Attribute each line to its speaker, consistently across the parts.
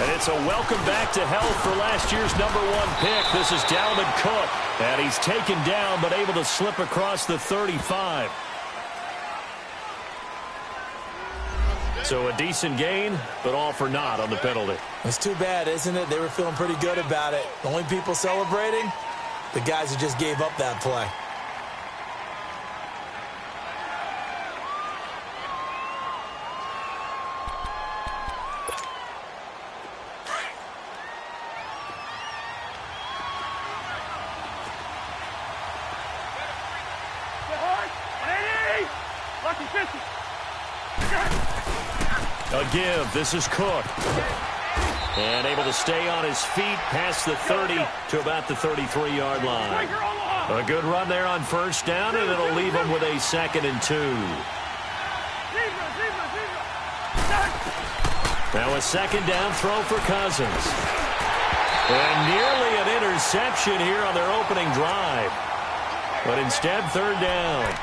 Speaker 1: And it's a welcome back to health for last year's #1 pick. This is Dalvin Cook. And he's taken down but able to slip across the 35. So a decent gain, but all for naught on the penalty.
Speaker 2: It's too bad, isn't it? They were feeling pretty good about it. The only people celebrating, the guys who just gave up that play.
Speaker 1: A give. This is Cook. And able to stay on his feet past the 30 to about the 33-yard line. A good run there on first down, and it'll leave him with a 2nd and 2. Now a 2nd down throw for Cousins. And nearly an interception here on their opening drive. But instead, 3rd down.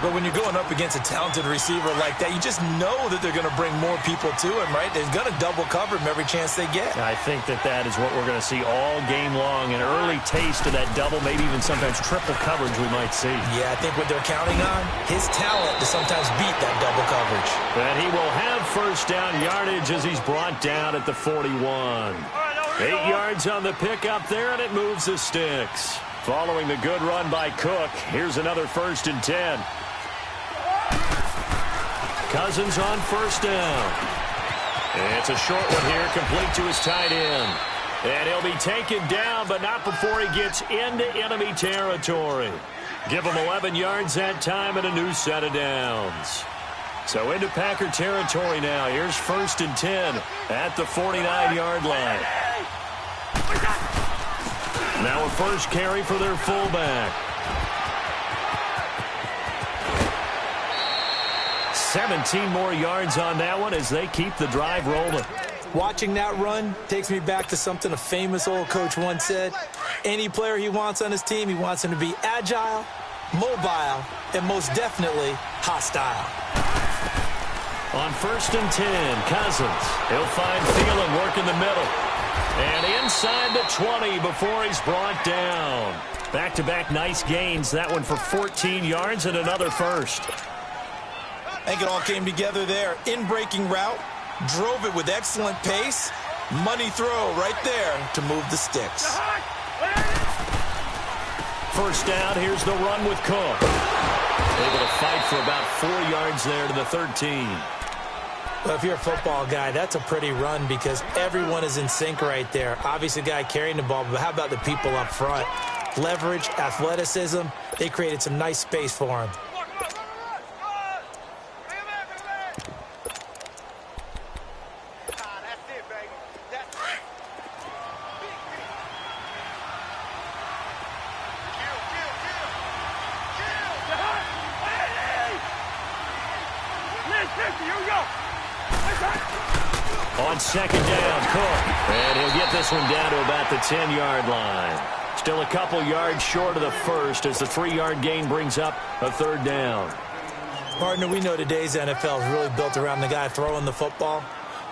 Speaker 2: But when you're going up against a talented receiver like that, you just know that they're going to bring more people to him, right? They're going to double cover him every chance they get.
Speaker 1: I think that is what we're going to see all game long. An early taste of that double, maybe even sometimes triple coverage we might see.
Speaker 2: Yeah, I think what they're counting on, his talent to sometimes beat that double coverage.
Speaker 1: And he will have first down yardage as he's brought down at the 41. 8 yards on the pickup there, and it moves the sticks. Following the good run by Cook, here's another 1st and 10. Cousins on first down. It's a short one here, complete to his tight end. And he'll be taken down, but not before he gets into enemy territory. Give him 11 yards that time and a new set of downs. So into Packer territory now. Here's 1st and 10 at the 49-yard line. Now a first carry for their fullback. 17 more yards on that one as they keep the drive rolling.
Speaker 2: Watching that run takes me back to something a famous old coach once said. Any player he wants on his team, he wants him to be agile, mobile, and most definitely hostile.
Speaker 1: On 1st and 10, Cousins. He'll find Thielen work in the middle. And inside the 20 before he's brought down. Back-to-back nice gains. That one for 14 yards and another first.
Speaker 2: I think it all came together there. In-breaking route, drove it with excellent pace. Money throw right there to move the sticks.
Speaker 1: First down, here's the run with Cook. Able to fight for about 4 yards there to the 13.
Speaker 2: Well, if you're a football guy, that's a pretty run because everyone is in sync right there. Obviously, the guy carrying the ball, but how about the people up front? Leverage, athleticism, they created some nice space for him.
Speaker 1: On 2nd down, Cook. And he'll get this one down to about the 10-yard line. Still a couple yards short of the first as the 3-yard gain brings up a 3rd down.
Speaker 2: Partner, we know today's NFL is really built around the guy throwing the football.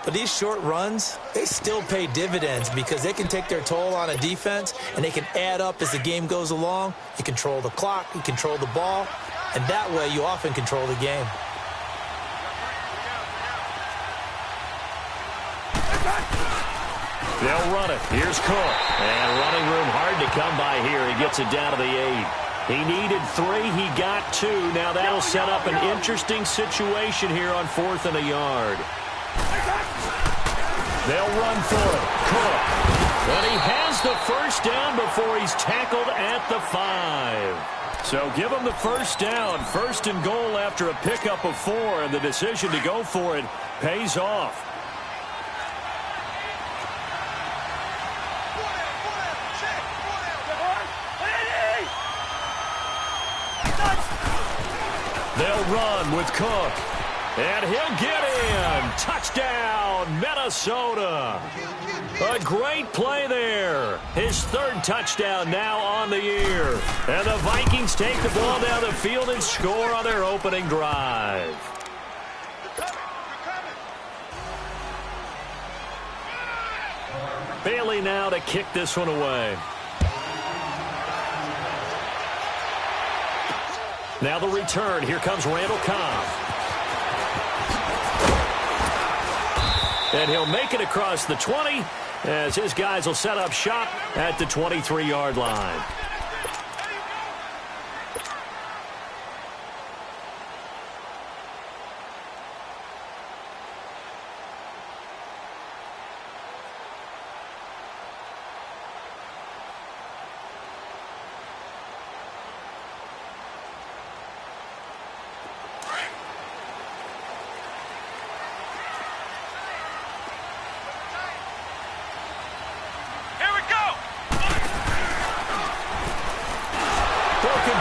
Speaker 2: But these short runs, they still pay dividends because they can take their toll on a defense and they can add up as the game goes along. You control the clock, you control the ball, and that way you often control the game.
Speaker 1: They'll run it. Here's Cook. And running room hard to come by here. He gets it down to the 8. He needed 3. He got 2. Now that'll set up an interesting situation here on 4th and a yard. They'll run for it. Cook. And he has the first down before he's tackled at the 5. So give him the first down. 1st and goal after a pickup of 4. And the decision to go for it pays off. They'll run with Cook. And he'll get in. Touchdown, Minnesota. A great play there. His third touchdown now on the year. And the Vikings take the ball down the field and score on their opening drive. Bailey now to kick this one away. Now the return. Here comes Randall Cobb. And he'll make it across the 20 as his guys will set up shop at the 23-yard line.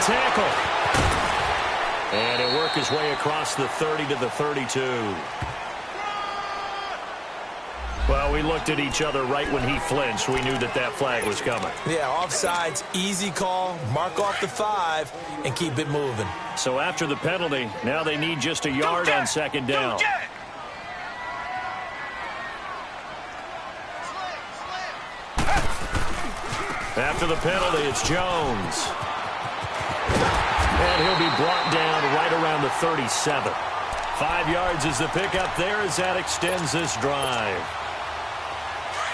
Speaker 1: Tackle. And he'll work his way across the 30 to the 32. Well, we looked at each other right when he flinched. We knew that flag was coming.
Speaker 2: Yeah, offsides, easy call, mark off the 5, and keep it moving.
Speaker 1: So after the penalty, now they need just a yard on second down. After the penalty, it's Jones. And he'll be brought down right around the 37. 5 yards is the pickup there as that extends this drive.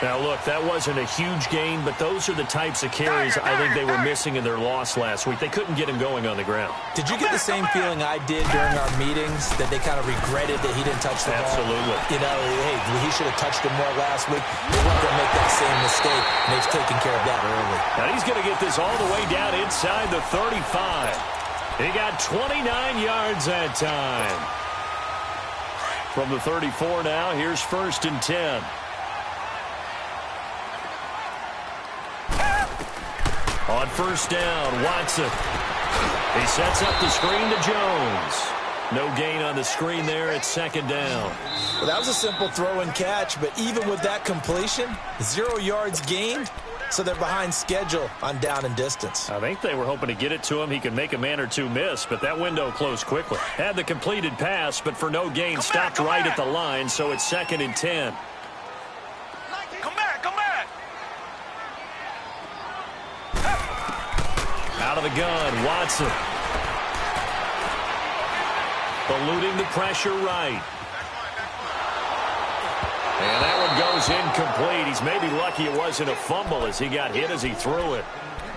Speaker 1: Now, look, that wasn't a huge gain, but those are the types of carries I think they were missing in their loss last week. They couldn't get him going on the ground.
Speaker 2: Did you get the same feeling I did during our meetings, that they kind of regretted that he didn't touch the ball?
Speaker 1: Absolutely.
Speaker 2: You know, hey, he should have touched it more last week. They weren't going to make that same mistake, and they've taken care of that early.
Speaker 1: Now, he's going to get this all the way down inside the 35. He got 29 yards that time. From the 34 now, here's 1st and 10. On 1st down, Watson. He sets up the screen to Jones. No gain on the screen there at 2nd down.
Speaker 2: Well, that was a simple throw and catch, but even with that completion, 0 yards gained, so they're behind schedule on down and distance.
Speaker 1: I think they were hoping to get it to him. He could make a man or two miss, but that window closed quickly. Had the completed pass, but for no gain, stopped right at the line, so it's 2nd and 10.
Speaker 3: Come back.
Speaker 1: Out of the gun, Watson. Eluding the pressure right. And that one goes incomplete. He's maybe lucky it wasn't a fumble as he got hit as he threw it.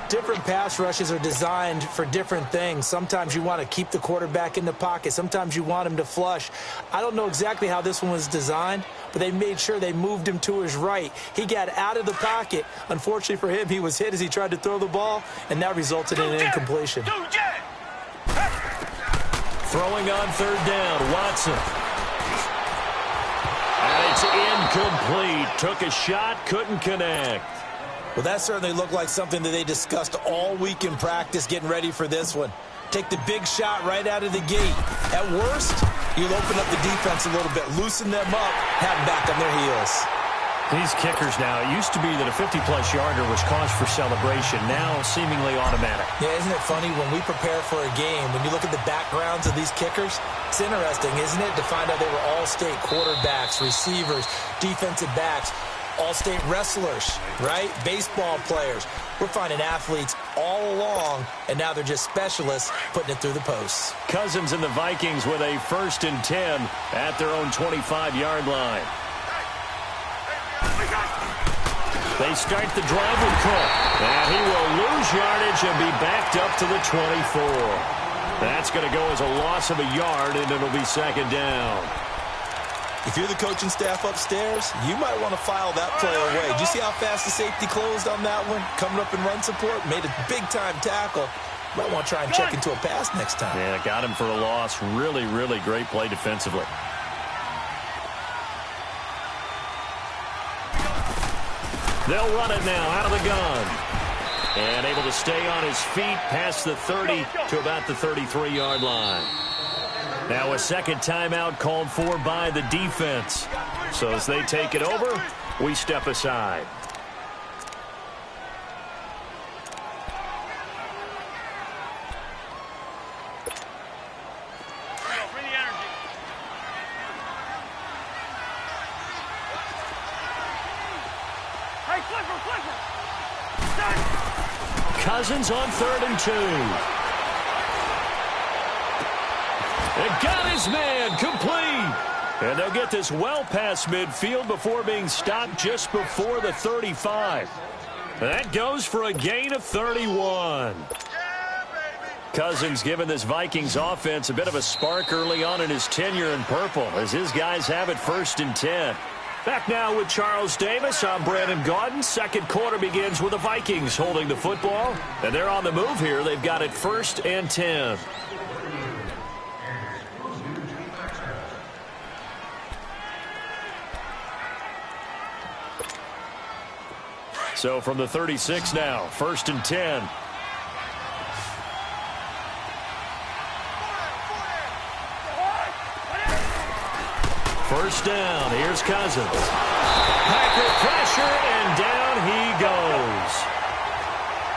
Speaker 2: Different pass rushes are designed for different things. Sometimes you want to keep the quarterback in the pocket. Sometimes you want him to flush. I don't know exactly how this one was designed, but they made sure they moved him to his right. He got out of the pocket. Unfortunately for him, he was hit as he tried to throw the ball, and that resulted in an incompletion.
Speaker 1: Throwing on 3rd down, Watson. And it's incomplete. Took a shot, couldn't connect.
Speaker 2: Well, that certainly looked like something that they discussed all week in practice getting ready for this one. Take the big shot right out of the gate. At worst, you'll open up the defense a little bit, loosen them up, have them back on their heels.
Speaker 1: These kickers now, it used to be that a 50-plus yarder was cause for celebration, now seemingly automatic.
Speaker 2: Yeah, isn't it funny when we prepare for a game, when you look at the backgrounds of these kickers, it's interesting, isn't it, to find out they were all-state quarterbacks, receivers, defensive backs, all-state wrestlers, right? Baseball players. We're finding athletes all along, and now they're just specialists putting it through the posts.
Speaker 1: Cousins and the Vikings with a 1st and 10 at their own 25-yard line. They start the drive with Cook. And he will lose yardage and be backed up to the 24. That's going to go as a loss of a yard, and it'll be 2nd down.
Speaker 2: If you're the coaching staff upstairs, you might want to file that play away. Did you see how fast the safety closed on that one? Coming up in run support, made a big-time tackle. Might want to try and check into a pass next time.
Speaker 1: Yeah, got him for a loss. Really, really great play defensively. They'll run it now out of the gun. And able to stay on his feet past the 30 to about the 33-yard line. Now a second timeout called for by the defense. So as they take it over, we step aside.
Speaker 3: Bring the energy. Hey, Flipper!
Speaker 1: Cousins on 3rd and 2. And got his man complete. And they'll get this well past midfield before being stopped just before the 35. That goes for a gain of 31. Cousins giving this Vikings offense a bit of a spark early on in his tenure in purple as his guys have it 1st and 10. Back now with Charles Davis. I'm Brandon Gaudin. Second quarter begins with the Vikings holding the football. And they're on the move here. They've got it 1st and 10. So from the 36 now, 1st and 10. First down. Here's Cousins. Packer pressure, and down he goes.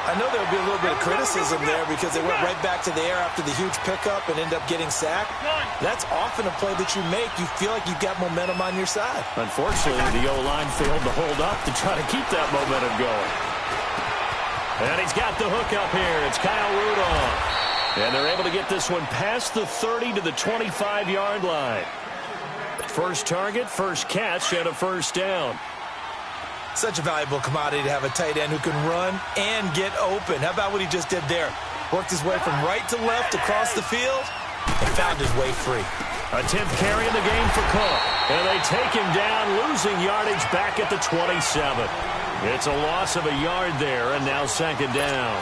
Speaker 2: I know there'll be a little bit of criticism there because they went right back to the air after the huge pickup and end up getting sacked. That's often a play that you make. You feel like you've got momentum on your side.
Speaker 1: Unfortunately, the O-line failed to hold up to try to keep that momentum going. And he's got the hook up here. It's Kyle Rudolph. And they're able to get this one past the 30 to the 25-yard line. First target, first catch, and a first down.
Speaker 2: Such a valuable commodity to have a tight end who can run and get open. How about what he just did there? Worked his way from right to left across the field and found his way free.
Speaker 1: A 10th carry in the game for Cook. And they take him down, losing yardage back at the 27. It's a loss of a yard there, and now 2nd down.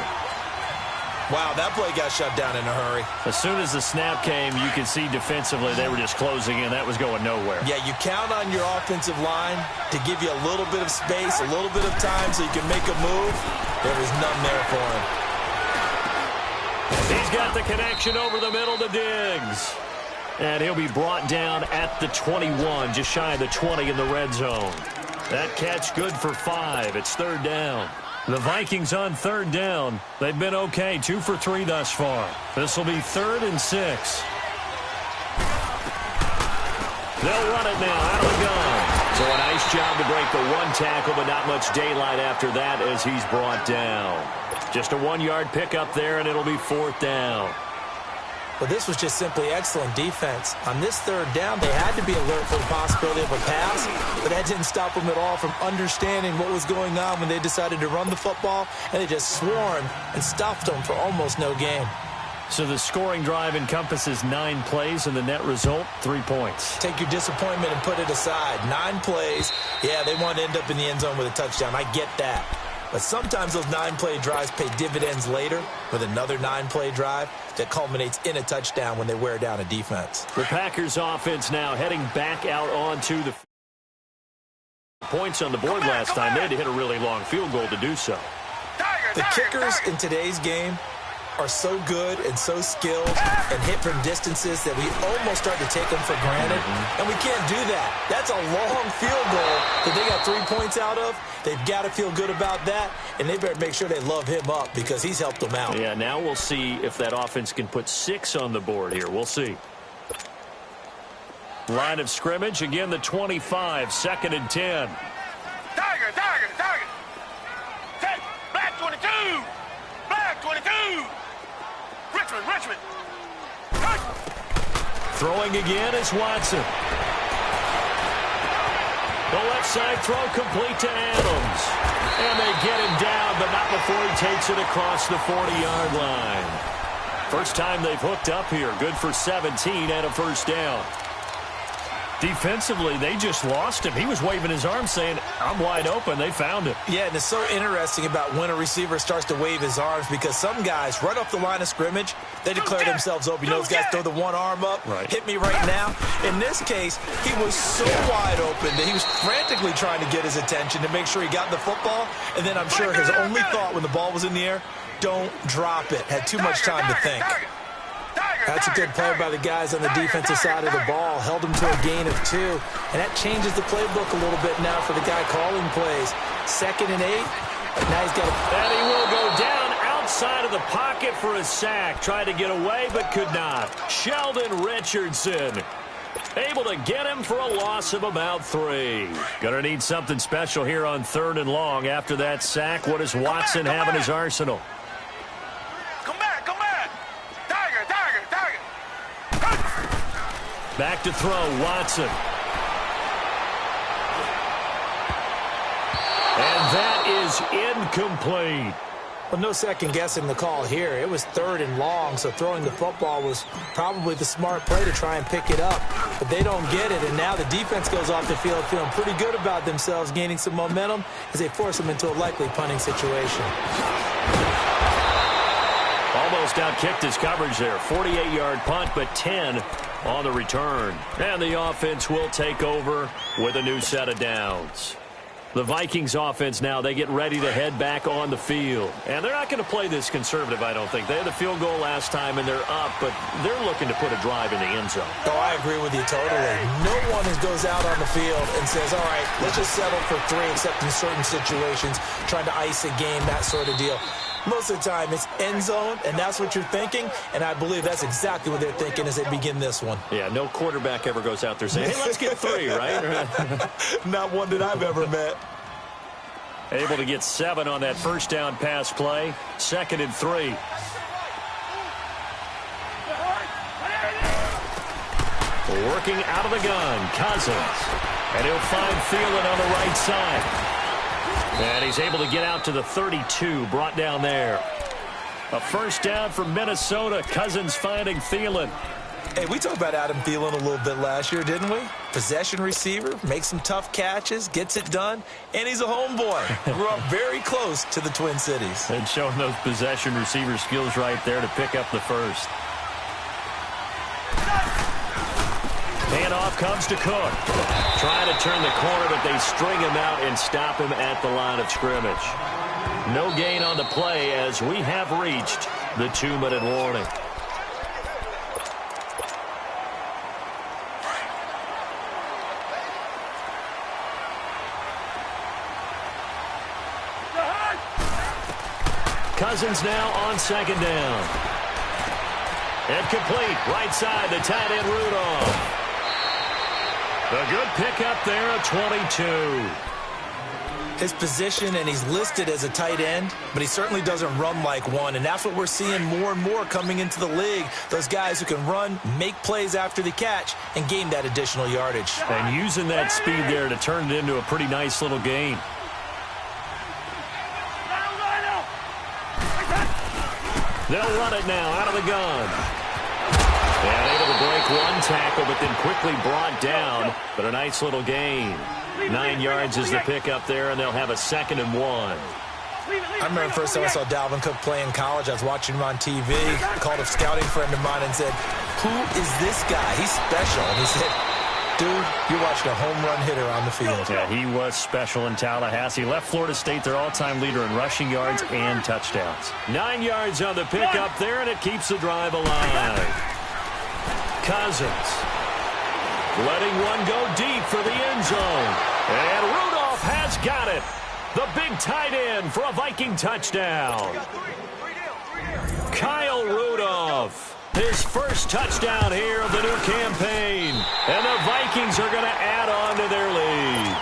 Speaker 2: Wow, that play got shut down in a hurry.
Speaker 1: As soon as the snap came, you could see defensively they were just closing in. That was going nowhere.
Speaker 2: Yeah, you count on your offensive line to give you a little bit of space, a little bit of time so you can make a move. There was none there for him.
Speaker 1: He's got the connection over the middle to Diggs. And he'll be brought down at the 21, just shy of the 20 in the red zone. That catch good for 5. It's 3rd down. The Vikings on 3rd down. They've been okay, 2 for 3 thus far. This will be 3rd and 6. They'll run it now out of the gun. So a nice job to break the 1 tackle, but not much daylight after that as he's brought down. Just a 1-yard pickup there, and it'll be 4th down.
Speaker 2: Well, this was just simply excellent defense. On this 3rd down, they had to be alert for the possibility of a pass, but that didn't stop them at all from understanding what was going on when they decided to run the football, and they just swarmed and stuffed them for almost no gain.
Speaker 1: So the scoring drive encompasses 9 plays, and the net result, 3 points.
Speaker 2: Take your disappointment and put it aside. 9 plays. Yeah, they want to end up in the end zone with a touchdown. I get that. But sometimes those 9-play drives pay dividends later with another 9-play drive that culminates in a touchdown when they wear down a defense.
Speaker 1: The Packers offense now heading back out onto the points on the board last time. They had to hit a really long field goal to do so.
Speaker 2: The kickers in today's game are so good and so skilled and hit from distances that we almost start to take them for granted. And we can't do that. That's a long field goal that they got 3 points out of. They've got to feel good about that, and they better make sure they love him up because he's helped them out.
Speaker 1: Yeah, now we'll see if that offense can put 6 on the board here. We'll see. Line of scrimmage, again the 25, 2nd and 10.
Speaker 3: Tiger! 10, black 22! Black 22! Richmond!
Speaker 1: Throwing again is Watson. The left side throw complete to Adams. And they get him down, but not before he takes it across the 40-yard line. First time they've hooked up here. Good for 17 and a first down. Defensively, they just lost him. He was waving his arm saying, I'm wide open. They found him.
Speaker 2: Yeah, and it's so interesting about when a receiver starts to wave his arms because some guys right off the line of scrimmage, they declare themselves open. You know, those guys throw the one arm up, hit me right now. In this case, he was so wide open that he was frantically trying to get his attention to make sure he got the football. And then I'm sure his only thought when the ball was in the air, don't drop it. Had too much time to think. That's a good play by the guys on the defensive side of the ball. Held them to a gain of 2. And that changes the playbook a little bit now for the guy calling plays. 2nd and 8. Now he's got
Speaker 1: And he will go down outside of the pocket for a sack. Tried to get away, but could not. Sheldon Richardson able to get him for a loss of about 3. Gonna need something special here on 3rd and long. After that sack, what does Watson have in his arsenal?
Speaker 3: Come back, come back. Tiger.
Speaker 1: Back to throw, Watson. And that is incomplete.
Speaker 2: Well, no second guessing the call here. It was 3rd and long, so throwing the football was probably the smart play to try and pick it up. But they don't get it, and now the defense goes off the field feeling pretty good about themselves, gaining some momentum as they force them into a likely punting situation.
Speaker 1: Almost outkicked his coverage there. 48-yard punt, but 10 on the return. And the offense will take over with a new set of downs. The Vikings offense now, they get ready to head back on the field. And they're not going to play this conservative, I don't think. They had the field goal last time, and they're up, but they're looking to put a drive in the end zone.
Speaker 2: Oh, I agree with you totally. No one goes out on the field and says, all right, let's just settle for 3, except in certain situations, trying to ice a game, that sort of deal. Most of the time, it's end zone, and that's what you're thinking, and I believe that's exactly what they're thinking as they begin this one.
Speaker 1: Yeah, no quarterback ever goes out there saying, hey, let's get 3, right?
Speaker 2: Not one that I've ever met.
Speaker 1: Able to get 7 on that first down pass play. 2nd and 3. Working out of the gun, Cousins. And he'll find Thielen on the right side. And he's able to get out to the 32, brought down there. A first down for Minnesota. Cousins finding Thielen.
Speaker 2: Hey, we talked about Adam Thielen a little bit last year, didn't we? Possession receiver, makes some tough catches, gets it done, and he's a homeboy. Grew up very close to the Twin Cities.
Speaker 1: And showing those possession receiver skills right there to pick up the first. Handoff comes to Cook. Trying to turn the corner, but they string him out and stop him at the line of scrimmage. No gain on the play as we have reached the 2-minute warning. Cousins now on 2nd down. And complete. Right side, the tight end Rudolph. A good pickup there at 22.
Speaker 2: His position, and he's listed as a tight end, but he certainly doesn't run like one, and that's what we're seeing more and more coming into the league. Those guys who can run, make plays after the catch, and gain that additional yardage.
Speaker 1: And using that speed there to turn it into a pretty nice little game. They'll run it now out of the gun. And able to break one tackle, but then quickly brought down. But a nice little gain. 9 yards is the pickup there, and they'll have a 2nd and 1.
Speaker 2: I remember the first time I saw Dalvin Cook play in college. I was watching him on TV. Called a scouting friend of mine and said, who is this guy? He's special. And he said, dude, you're watching a home run hitter on the field.
Speaker 1: Yeah, he was special in Tallahassee. Left Florida State their all-time leader in rushing yards and touchdowns. 9 yards on the pickup there, and it keeps the drive alive. Cousins letting one go deep for the end zone. And Rudolph has got it. The big tight end for a Viking touchdown. Kyle Rudolph, his first touchdown here of the new campaign. And the Vikings are going to add on to their lead.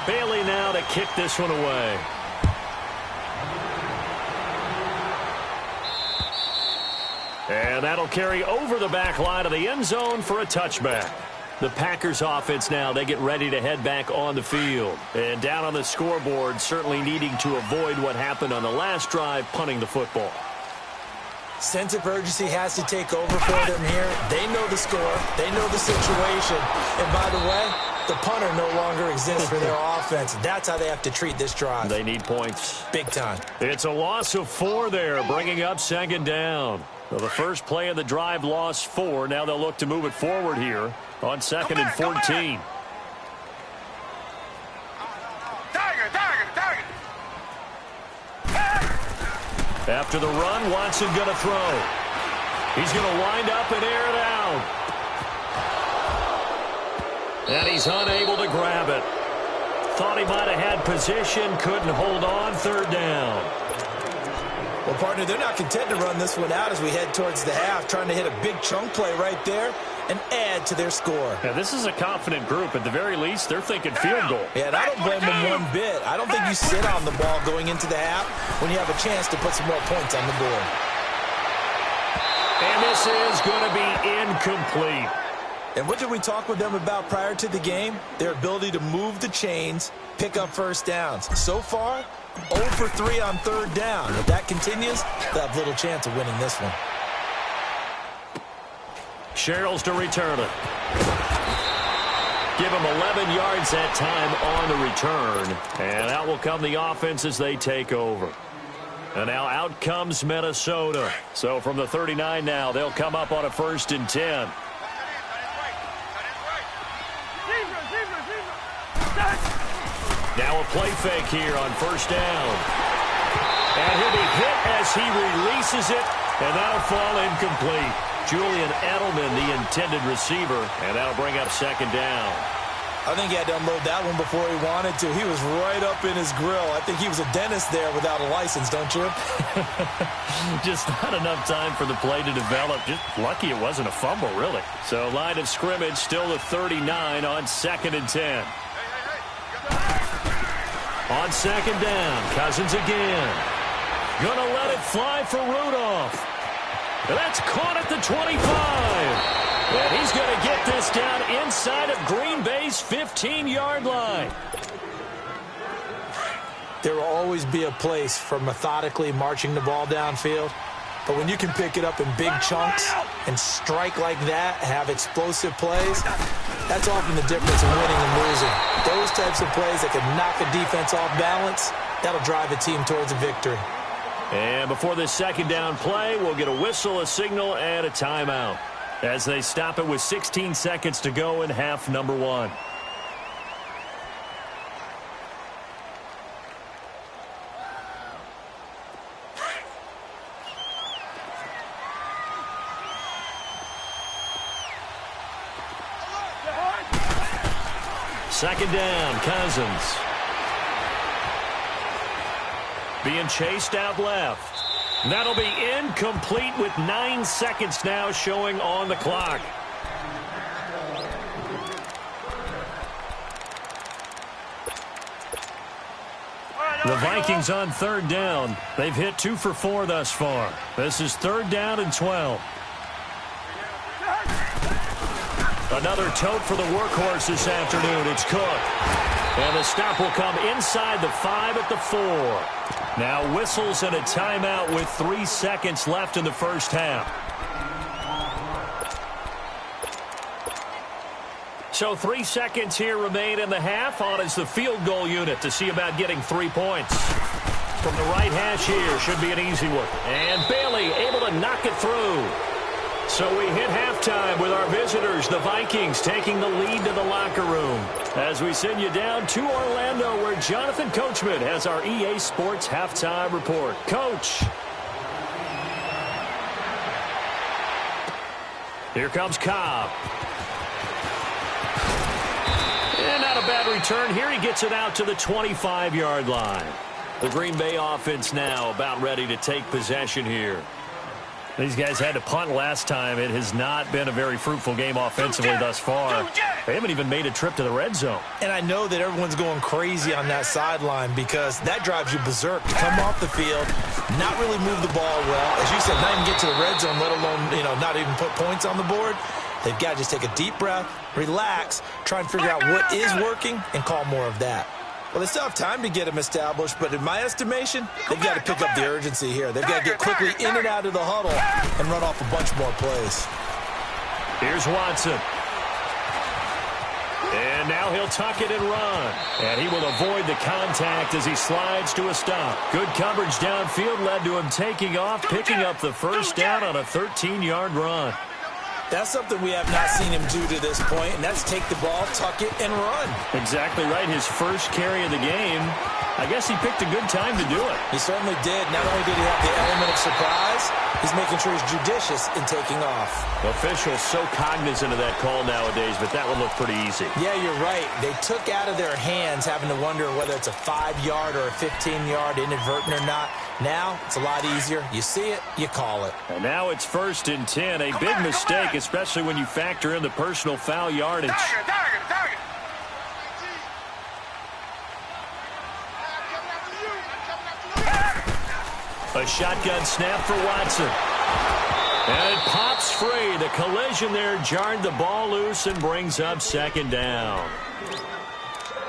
Speaker 1: Bailey now to kick this one away. And that'll carry over the back line of the end zone for a touchback. The Packers offense now, they get ready to head back on the field. And down on the scoreboard, certainly needing to avoid what happened on the last drive, punting the football.
Speaker 2: Sense of urgency has to take over for them here. They know the score. They know the situation. And by the way, the punter no longer exists for their offense. That's how they have to treat this drive.
Speaker 1: They need points.
Speaker 2: Big time.
Speaker 1: It's a loss of 4 there, bringing up 2nd down. Well, the first play of the drive lost 4. Now they'll look to move it forward here on 2nd and 14.
Speaker 3: Tiger.
Speaker 1: After the run, Watson going to throw. He's going to wind up and air it out. And he's unable to grab it. Thought he might have had position, couldn't hold on, third down.
Speaker 2: Well, partner, they're not content to run this one out as we head towards the half, trying to hit a big chunk play right there and add to their score.
Speaker 4: Yeah, this is a confident group. At the very least, they're thinking field goal.
Speaker 2: Yeah, and I don't blame them one bit. I don't think you sit on the ball going into the half when you have a chance to put some more points on the board.
Speaker 1: And this is going to be incomplete.
Speaker 2: And what did we talk with them about prior to the game? Their ability to move the chains, pick up first downs. So far, 0 for 3 on third down. If that continues, they'll have little chance of winning this one.
Speaker 1: Sherrills to return it. Give him 11 yards that time on the return. And out will come the offense as they take over. And now out comes Minnesota. So from the 39 now, they'll come up on a 1st and 10. Now a play fake here on 1st down. And he'll be hit as he releases it, and that'll fall incomplete. Julian Edelman, the intended receiver, and that'll bring up 2nd down.
Speaker 2: I think he had to unload that one before he wanted to. He was right up in his grill. I think he was a dentist there without a license, don't you?
Speaker 4: Just not enough time for the play to develop. Just lucky it wasn't a fumble, really.
Speaker 1: So line of scrimmage still the 39 on 2nd and 10. On 2nd down, Cousins again. Gonna let it fly for Rudolph. That's caught at the 25. And he's going to get this down inside of Green Bay's 15-yard line.
Speaker 2: There will always be a place for methodically marching the ball downfield. But when you can pick it up in big chunks and strike like that, have explosive plays, that's often the difference in winning and losing. Those types of plays that can knock a defense off balance, that'll drive a team towards a victory.
Speaker 1: And before this 2nd down play, we'll get a whistle, a signal, and a timeout as they stop it with 16 seconds to go in half number 1. Second down, Cousins. Being chased out left. That'll be incomplete with 9 seconds now showing on the clock. The Vikings on 3rd down. They've hit 2 for 4 thus far. This is 3rd down and 12. Another tote for the workhorse this afternoon. It's Cook. And the stop will come inside the 5 at the 4. Now whistles and a timeout with 3 seconds left in the first half. So 3 seconds here remain in the half. On is the field goal unit to see about getting 3 points. From the right hash here, should be an easy one. And Bailey able to knock it through. So we hit halftime with our visitors, the Vikings, taking the lead to the locker room. As we send you down to Orlando, where Jonathan Coachman has our EA Sports halftime report. Coach. Here comes Cobb. And not a bad return here. He gets it out to the 25-yard line. The Green Bay offense now about ready to take possession here.
Speaker 4: These guys had to punt last time. It has not been a very fruitful game offensively thus far. They haven't even made a trip to the red zone.
Speaker 2: And I know that everyone's going crazy on that sideline because that drives you berserk to come off the field, not really move the ball well. As you said, not even get to the red zone, let alone, not even put points on the board. They've got to just take a deep breath, relax, try and figure out what is working, and call more of that. Well, they still have time to get them established, but in my estimation, they've got to pick up the urgency here. They've got to get quickly in and out of the huddle and run off a bunch more plays.
Speaker 1: Here's Watson. And now he'll tuck it and run. And he will avoid the contact as he slides to a stop. Good coverage downfield led to him taking off, picking up the first down on a 13-yard run.
Speaker 2: That's something we have not seen him do to this point, and that's take the ball, tuck it, and run.
Speaker 4: Exactly right. His first carry of the game. I guess he picked a good time to do it.
Speaker 2: He certainly did. Not only did he have the element of surprise, he's making sure he's judicious in taking off.
Speaker 1: Officials so cognizant of that call nowadays, but that one looked pretty easy.
Speaker 2: Yeah, you're right. They took out of their hands having to wonder whether it's a 5-yard or a 15-yard inadvertent or not. Now, it's a lot easier. You see it, you call it.
Speaker 4: And now it's 1st and 10. A big mistake, especially when you factor in the personal foul yardage.
Speaker 3: Target.
Speaker 1: A shotgun snap for Watson. And it pops free. The collision there jarred the ball loose and brings up 2nd down.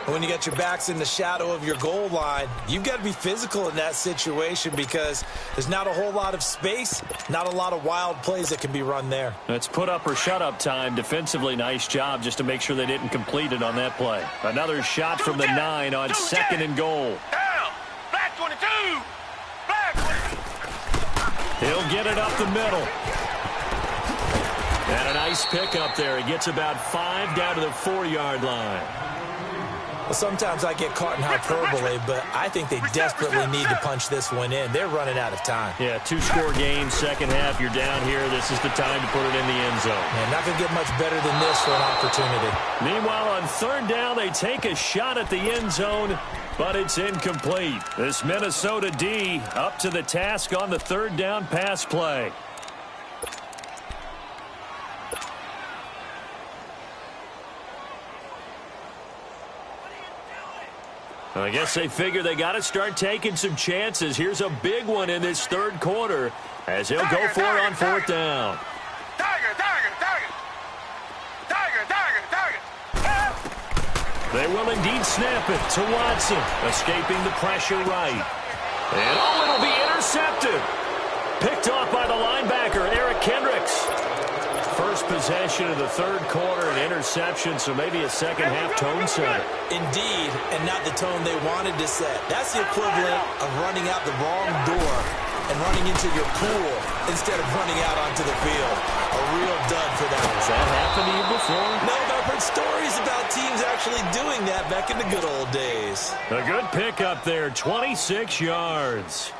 Speaker 2: When you got your backs in the shadow of your goal line, you've got to be physical in that situation because there's not a whole lot of space, not a lot of wild plays that can be run there.
Speaker 4: It's put up or shut up time. Defensively, nice job just to make sure they didn't complete it on that play. Another shot from the 9 on 2nd and goal.
Speaker 3: Down. Black 22. Black 22.
Speaker 1: He'll get it up the middle. And a nice pick up there. He gets about 5 down to the 4-yard line.
Speaker 2: Well, sometimes I get caught in hyperbole, but I think they desperately need to punch this one in. They're running out of time.
Speaker 1: Yeah, 2-score game, second half. You're down here. This is the time to put it in the end zone.
Speaker 2: Man, not going to get much better than this for an opportunity.
Speaker 1: Meanwhile, on 3rd down, they take a shot at the end zone, but it's incomplete. This Minnesota D up to the task on the 3rd down pass play. I guess they figure they got to start taking some chances. Here's a big one in this 3rd quarter as he'll go for it on 4th down.
Speaker 3: Tiger.
Speaker 1: They will indeed snap it to Watson, escaping the pressure right. And it'll be intercepted. Picked off by the linebacker, Eric Kendricks. First possession of the 3rd quarter, an interception, so maybe a second-half tone setter.
Speaker 2: Indeed, and not the tone they wanted to set. That's the equivalent of running out the wrong door and running into your pool instead of running out onto the field. A real dud for that one.
Speaker 1: Has that happened to you before?
Speaker 2: No, but I've heard stories about teams actually doing that back in the good old days.
Speaker 1: A good pickup there, 26 yards.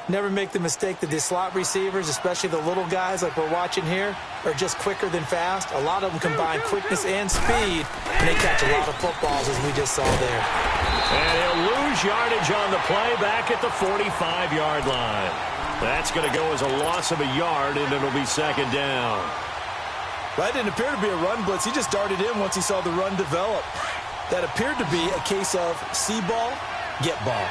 Speaker 2: Never make the mistake that the slot receivers, especially the little guys like we're watching here, are just quicker than fast. A lot of them combine quickness and speed, and they catch a lot of footballs, as we just saw there.
Speaker 1: And he'll lose yardage on the play back at the 45-yard line. That's going to go as a loss of a yard, and it'll be 2nd down.
Speaker 2: That didn't appear to be a run blitz. He just darted in once he saw the run develop. That appeared to be a case of see ball, get ball.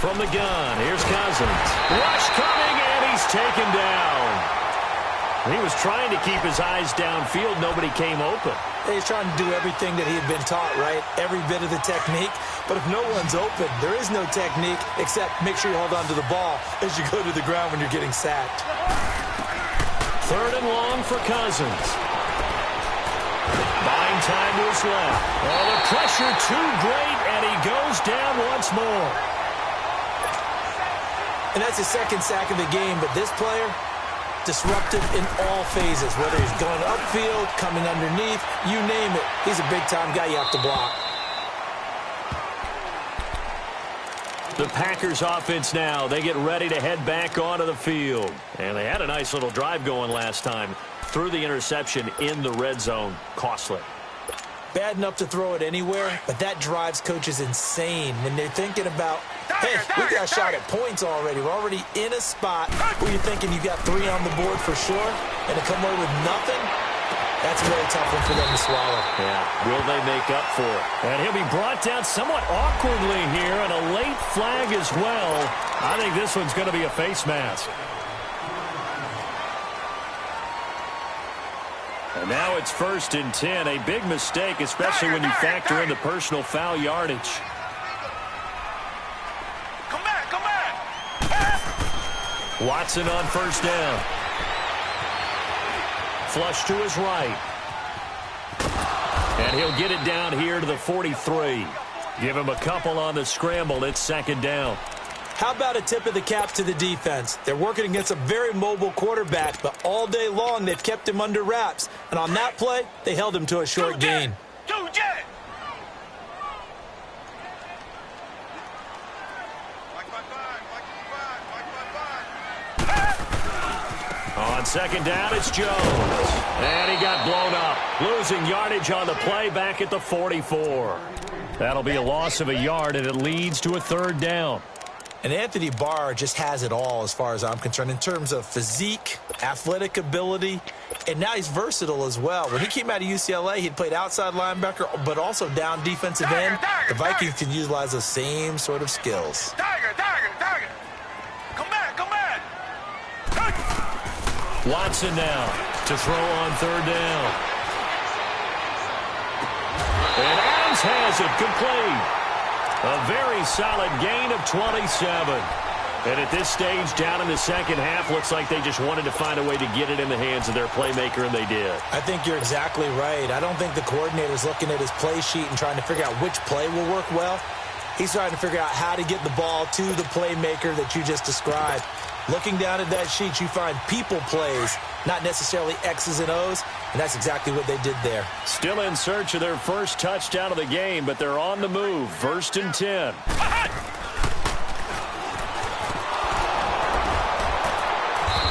Speaker 1: From the gun, here's Cousins. Rush coming, and he's taken down. He was trying to keep his eyes downfield. Nobody came open.
Speaker 2: He's trying to do everything that he had been taught, right? Every bit of the technique. But if no one's open, there is no technique except make sure you hold on to the ball as you go to the ground when you're getting sacked.
Speaker 1: 3rd and long for Cousins. Buying time to his left. Oh, the pressure too great, and he goes down once more.
Speaker 2: And that's his 2nd sack of the game, but this player, disruptive in all phases, whether he's going upfield, coming underneath, you name it. He's a big-time guy you have to block.
Speaker 1: The Packers offense now, they get ready to head back onto the field. And they had a nice little drive going last time. Threw the interception in the red zone. Costly.
Speaker 2: Bad enough to throw it anywhere, but that drives coaches insane when they're thinking about, hey, we got a shot at points already. We're already in a spot where you're thinking you got 3 on the board for sure, and to come away with nothing, that's a very tough one for them to swallow.
Speaker 1: Yeah, will they make up for it? And he'll be brought down somewhat awkwardly here, and a late flag as well. I think this one's going to be a face mask. And now it's 1st and 10. A big mistake, especially when you factor in the personal foul yardage.
Speaker 3: Come back.
Speaker 1: Watson on 1st down. Flush to his right. And he'll get it down here to the 43. Give him a couple on the scramble. It's second down.
Speaker 2: How about a tip of the cap to the defense? They're working against a very mobile quarterback, but all day long they've kept him under wraps. And on that play, they held him to a short gain.
Speaker 1: On second down, it's Jones. And he got blown up. Losing yardage on the play back at the 44. That'll be a loss of a yard, and it leads to a third down.
Speaker 2: And Anthony Barr just has it all as far as I'm concerned in terms of physique, athletic ability, and now he's versatile as well. When he came out of UCLA, he'd played outside linebacker, but also down defensive end. The Vikings can utilize those same sort of skills.
Speaker 1: Watson now to throw on third down. And Adams has it complete. A very solid gain of 27. And at this stage, down in the second half, looks like they just wanted to find a way to get it in the hands of their playmaker, and they did.
Speaker 2: I think you're exactly right. I don't think the coordinator's looking at his play sheet and trying to figure out which play will work well. He's trying to figure out how to get the ball to the playmaker that you just described. Looking down at that sheet, you find people plays, not necessarily X's and O's, and that's exactly what they did there.
Speaker 1: Still in search of their first touchdown of the game, but they're on the move. 1st and 10.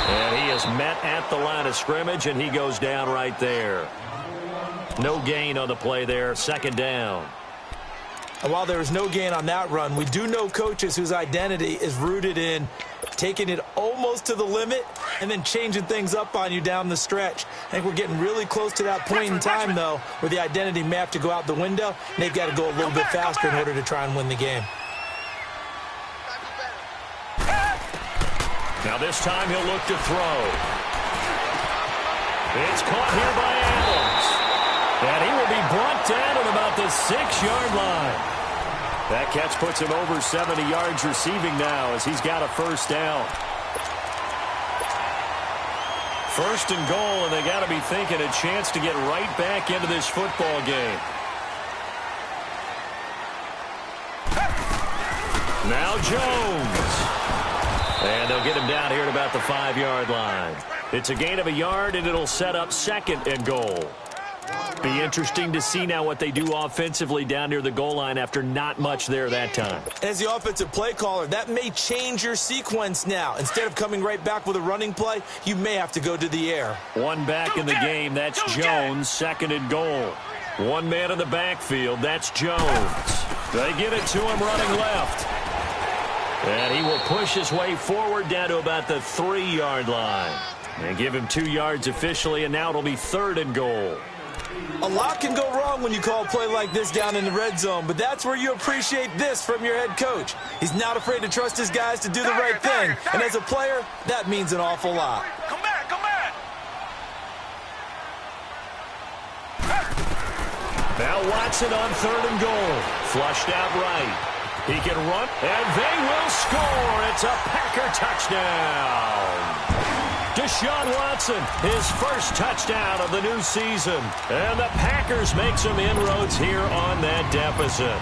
Speaker 1: And he is met at the line of scrimmage, and he goes down right there. No gain on the play there. 2nd down.
Speaker 2: And while there was no gain on that run, we do know coaches whose identity is rooted in taking it almost to the limit and then changing things up on you down the stretch. I think we're getting really close to that point in time, though, where the identity may have to go out the window, and they've got to go a little bit faster in order to try and win the game.
Speaker 1: Now this time he'll look to throw. It's caught here by Adams. And he will be brought down at about the 6-yard line. That catch puts him over 70 yards receiving now as he's got a first down. 1st and goal, and they got to be thinking a chance to get right back into this football game. Now Jones. And they'll get him down here at about the 5-yard line. It's a gain of a yard, and it'll set up 2nd and goal. Be interesting to see now what they do offensively down near the goal line after not much there that time.
Speaker 2: As the offensive play caller, that may change your sequence now. Instead of coming right back with a running play, you may have to go to the air.
Speaker 1: One back in the game, that's Jones, 2nd and goal. One man in the backfield, that's Jones. They get it to him running left. And he will push his way forward down to about the 3-yard line. And give him 2 yards officially, and now it'll be 3rd and goal.
Speaker 2: A lot can go wrong when you call a play like this down in the red zone, but that's where you appreciate this from your head coach. He's not afraid to trust his guys to do the right thing, and as a player, that means an awful lot.
Speaker 3: Come back, come back.
Speaker 1: Now Watson on 3rd and goal. Flushed out right. He can run, and they will score. It's a Packer touchdown. Deshaun Watson, his first touchdown of the new season. And the Packers make some inroads here on that deficit.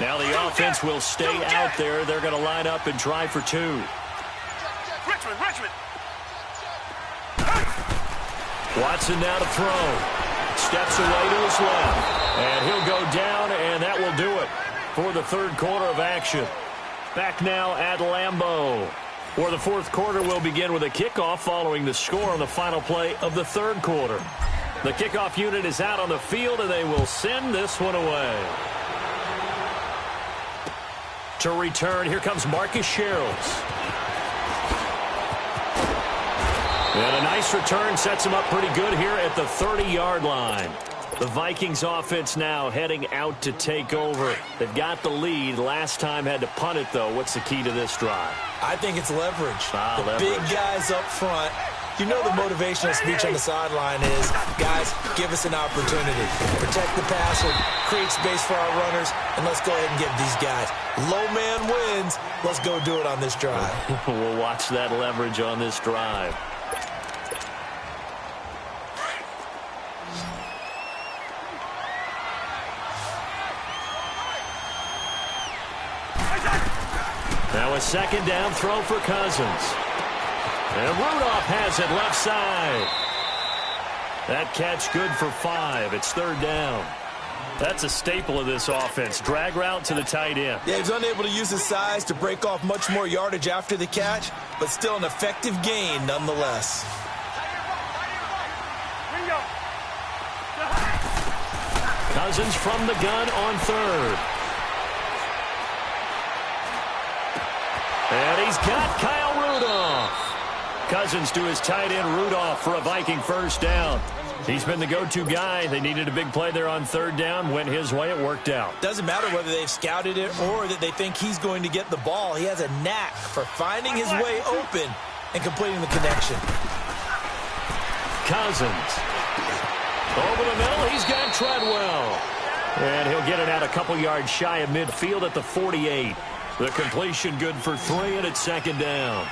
Speaker 1: Now the offense will stay out there. They're going to line up and try for 2.
Speaker 3: Richmond.
Speaker 1: Watson now to throw. Steps away to his left. And he'll go down, and that will do it for the 3rd quarter of action. Back now at Lambeau, where the 4th quarter will begin with a kickoff following the score on the final play of the 3rd quarter. The kickoff unit is out on the field, and they will send this one away. To return, here comes Marcus Sherrills. And a nice return sets him up pretty good here at the 30-yard line. The Vikings offense now heading out to take over. They've got the lead. Last time had to punt it, though. What's the key to this drive?
Speaker 2: I think it's leverage.
Speaker 1: Leverage.
Speaker 2: Big guys up front. You know the motivational speech on the sideline is, guys, give us an opportunity. Protect the passer, create space for our runners, and let's go ahead and give these guys. Low man wins. Let's go do it on this drive.
Speaker 1: We'll watch that leverage on this drive. Now a second down throw for Cousins. And Rudolph has it left side. That catch good for 5. It's third down. That's a staple of this offense. Drag route to the tight end.
Speaker 2: Yeah, he's unable to use his size to break off much more yardage after the catch, but still an effective gain nonetheless.
Speaker 1: Cousins from the gun on third. And he's got Kyle Rudolph. Cousins to his tight end Rudolph for a Viking first down. He's been the go-to guy. They needed a big play there on third down. Went his way. It worked out.
Speaker 2: Doesn't matter whether they've scouted it or that they think he's going to get the ball. He has a knack for finding his way open and completing the connection.
Speaker 1: Cousins. Over the middle, he's got Treadwell. And he'll get it out a couple yards shy of midfield at the 48. The completion good for 3, and it's second down.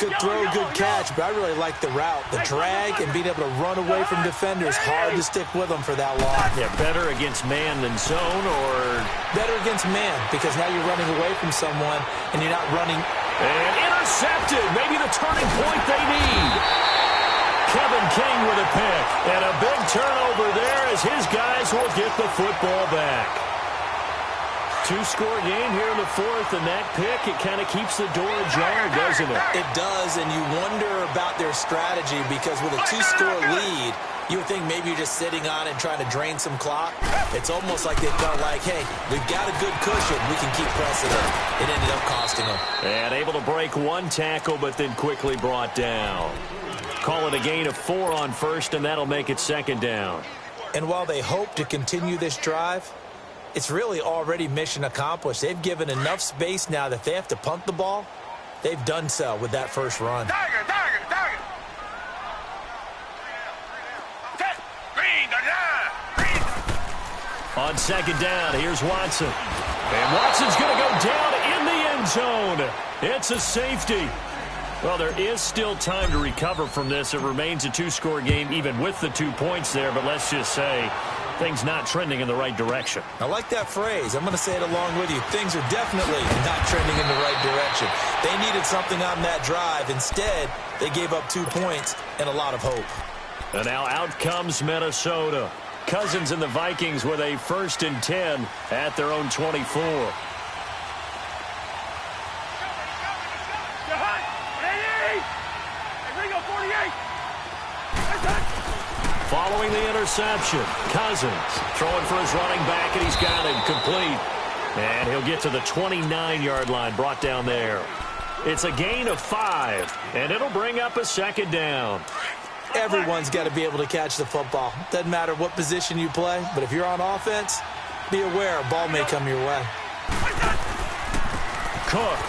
Speaker 2: Good throw, good catch, but I really like the route. The drag and being able to run away from defenders, hard to stick with them for that long.
Speaker 1: Yeah, better against man than zone, or...
Speaker 2: Better against man, because now you're running away from someone, and you're not running...
Speaker 1: And intercepted! Maybe the turning point they need. Kevin King with a pick. And a big turnover there as his guys will get the football back. Two-score game here in the fourth, and that pick, it kind of keeps the door ajar, doesn't it?
Speaker 2: It does, and you wonder about their strategy because with a two-score lead, you would think maybe you're just sitting on it and trying to drain some clock. It's almost like they felt like, hey, we've got a good cushion. We can keep pressing it. It ended up costing them.
Speaker 1: And able to break one tackle, but then quickly brought down. Call it a gain of 4 on first, and that'll make it second down.
Speaker 2: And while they hope to continue this drive, it's really already mission accomplished. They've given enough space now that if they have to punt the ball, they've done so with that first run.
Speaker 1: On second down, here's Watson. And Watson's going to go down in the end zone. It's a safety. Well, there is still time to recover from this. It remains a two-score game even with the 2 points there, but let's just say things not trending in the right direction.
Speaker 2: I like that phrase. I'm going to say it along with you. Things are definitely not trending in the right direction. They needed something on that drive. Instead, they gave up 2 points and a lot of hope.
Speaker 1: And now out comes Minnesota. Cousins and the Vikings with a 1st and 10 at their own 24. Following the interception, Cousins throwing for his running back, and he's got it complete. And he'll get to the 29-yard line, brought down there. It's a gain of 5, and it'll bring up a second down.
Speaker 2: Everyone's got to be able to catch the football. Doesn't matter what position you play, but if you're on offense, be aware a ball may come your way.
Speaker 1: Cook.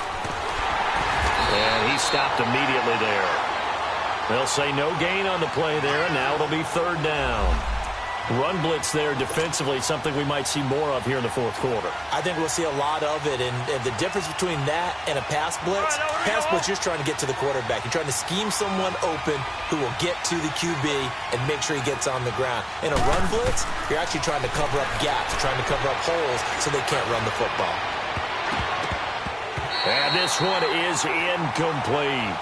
Speaker 1: And he stopped immediately there. They'll say no gain on the play there, and now it'll be third down. Run blitz there defensively, something we might see more of here in the fourth quarter.
Speaker 2: I think we'll see a lot of it, and the difference between that and a pass blitz, you're trying to get to the quarterback. You're trying to scheme someone open who will get to the QB and make sure he gets on the ground. In a run blitz, you're actually trying to cover up gaps, trying to cover up holes so they can't run the football.
Speaker 1: And this one is incomplete.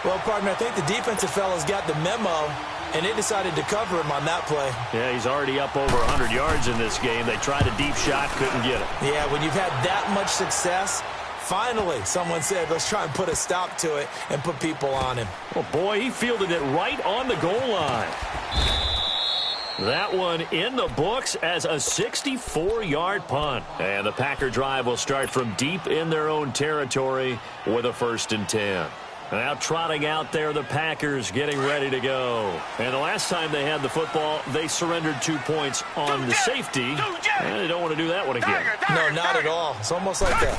Speaker 2: Well, partner, I think the defensive fellas got the memo, and they decided to cover him on that play.
Speaker 1: Yeah, he's already up over 100 yards in this game. They tried a deep shot, couldn't get it.
Speaker 2: Yeah, when you've had that much success, finally someone said, let's try and put a stop to it and put people on him.
Speaker 1: Well, boy, he fielded it right on the goal line. That one in the books as a 64-yard punt. And the Packer drive will start from deep in their own territory with a 1st and 10. Now trotting out there, the Packers getting ready to go. And the last time they had the football, they surrendered 2 points on the safety. And they don't want to do that one again.
Speaker 2: No, not at all. It's almost like a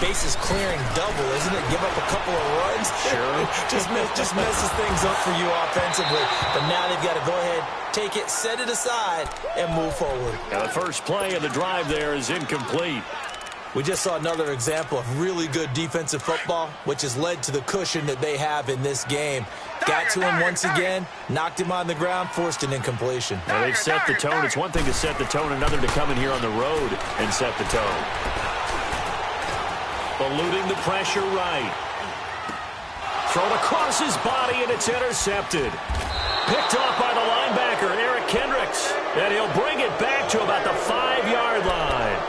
Speaker 2: bases clearing double, isn't it? Give up a couple of runs.
Speaker 1: Sure.
Speaker 2: just messes things up for you offensively. But now they've got to go ahead, take it, set it aside, and move forward.
Speaker 1: Now the first play of the drive there is incomplete.
Speaker 2: We just saw another example of really good defensive football, which has led to the cushion that they have in this game. Got to him once again, knocked him on the ground, forced an incompletion.
Speaker 1: Now they've set the tone. It's one thing to set the tone, another to come in here on the road and set the tone. Eluding the pressure right. Thrown across his body, and it's intercepted. Picked off by the linebacker, Eric Kendricks. And he'll bring it back to about the 5-yard line.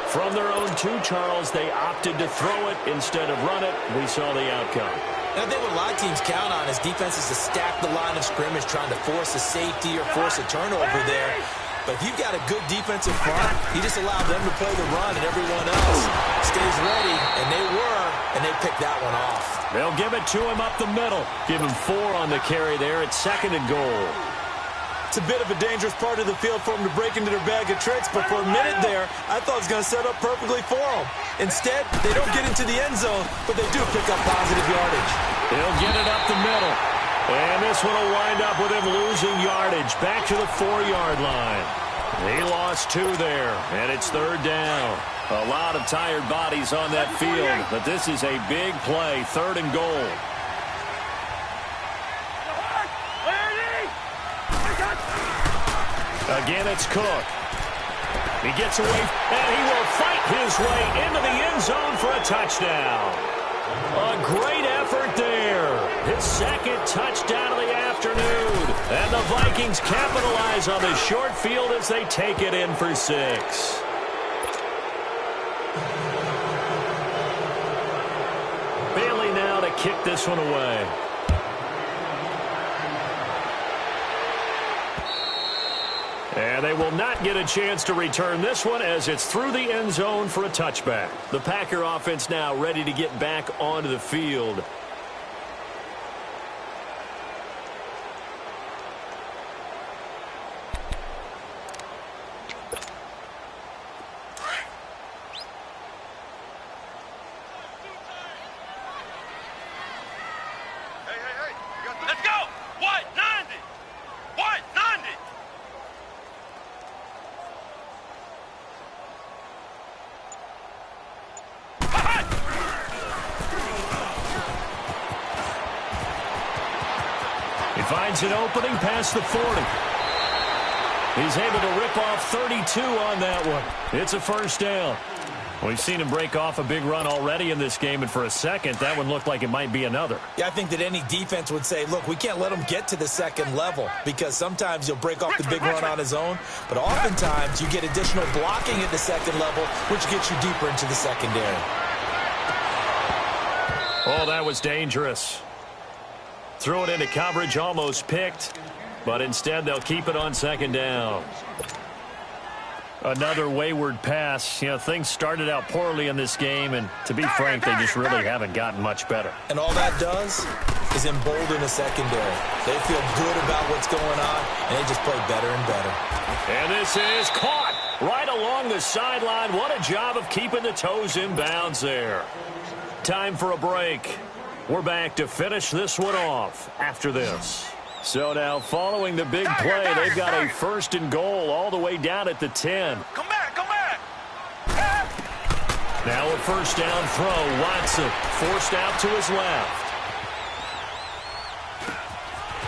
Speaker 1: From their own 2, Charles, they opted to throw it instead of run it. We saw the outcome.
Speaker 2: I think what a lot of teams count on is defenses to stack the line of scrimmage, trying to force a safety or force a turnover there. But if you've got a good defensive front, you just allow them to play the run, and everyone else stays ready, and they picked that one off.
Speaker 1: They'll give it to him up the middle. Give him 4 on the carry there at 2nd and goal.
Speaker 2: It's a bit of a dangerous part of the field for them to break into their bag of tricks, but for a minute there, I thought it was going to set up perfectly for them. Instead, they don't get into the end zone, but they do pick up positive yardage.
Speaker 1: He'll get it up the middle. And this one will wind up with him losing yardage back to the 4-yard line. He lost 2 there, and it's 3rd down. A lot of tired bodies on that field, but this is a big play, 3rd and goal. Again, it's Cook. He gets away, and he will fight his way into the end zone for a touchdown. A great effort there. His 2nd touchdown of the afternoon. And the Vikings capitalize on the short field as they take it in for 6. Bailey now to kick this one away. And they will not get a chance to return this one as it's through the end zone for a touchback. The Packer offense now ready to get back onto the field.
Speaker 3: Let's go! White 90! White 90!
Speaker 1: He finds an opening past the 40. He's able to rip off 32 on that one. It's a 1st down. We've seen him break off a big run already in this game, and for a second, that one looked like it might be another.
Speaker 2: Yeah, I think that any defense would say, look, we can't let him get to the 2nd level, because sometimes he'll break off the big run on his own, but oftentimes you get additional blocking at the 2nd level, which gets you deeper into the secondary.
Speaker 1: Oh, that was dangerous. Threw it into coverage, almost picked, but instead they'll keep it on 2nd down. Another wayward pass. You know, things started out poorly in this game, and to be frank, they just really haven't gotten much better.
Speaker 2: And all that does is embolden the secondary. They feel good about what's going on, and they just play better and better.
Speaker 1: And this is caught right along the sideline. What a job of keeping the toes in bounds there. Time for a break. We're back to finish this one off after this. So now, following the big play, they've got a 1st and goal all the way down at the 10.
Speaker 3: Come back, come back!
Speaker 1: Now a 1st down throw. Watson forced out to his left.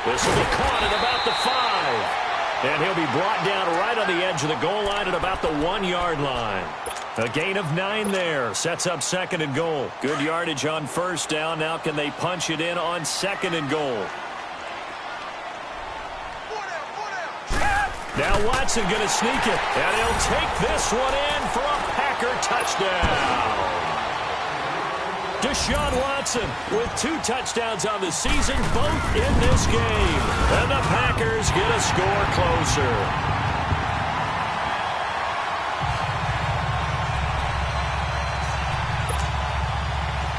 Speaker 1: This will be caught at about the 5. And he'll be brought down right on the edge of the goal line at about the 1-yard line. A gain of 9 there. Sets up 2nd and goal. Good yardage on 1st down. Now can they punch it in on 2nd and goal? Now Watson going to sneak it, and he'll take this one in for a Packer touchdown. Deshaun Watson with 2 touchdowns on the season, both in this game. And the Packers get a score closer.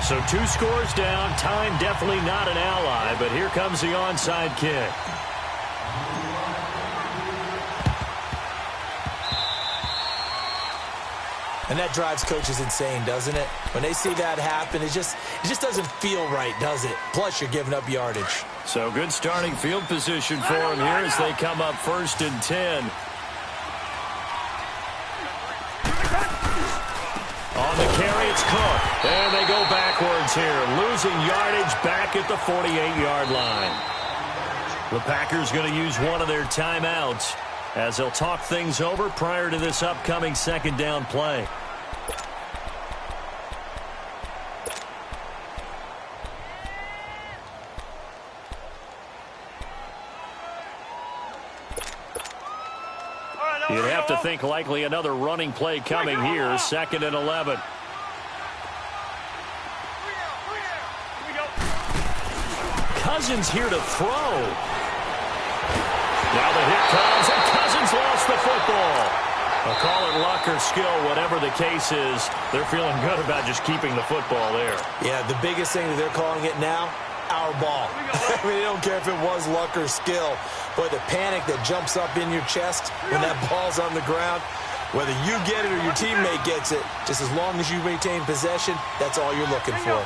Speaker 1: So 2 scores down. Time definitely not an ally, but here comes the onside kick.
Speaker 2: And that drives coaches insane, doesn't it? When they see that happen, it just doesn't feel right, does it? Plus, you're giving up yardage.
Speaker 1: So good starting field position for them here as they come up 1st and 10. On the carry, it's Cook. And they go backwards here, losing yardage back at the 48-yard line. The Packers going to use one of their timeouts as they'll talk things over prior to this upcoming 2nd down play. You'd have to think likely another running play coming here, 2nd and 11. Cousins here to throw. Now the hit comes, and Cousins lost the football. I'll call it luck or skill, whatever the case is. They're feeling good about just keeping the football there.
Speaker 2: Yeah, the biggest thing that they're calling it now, our ball. I mean, they don't care if it was luck or skill. But the panic that jumps up in your chest when that ball's on the ground, whether you get it or your teammate gets it, just as long as you maintain possession, that's all you're looking for.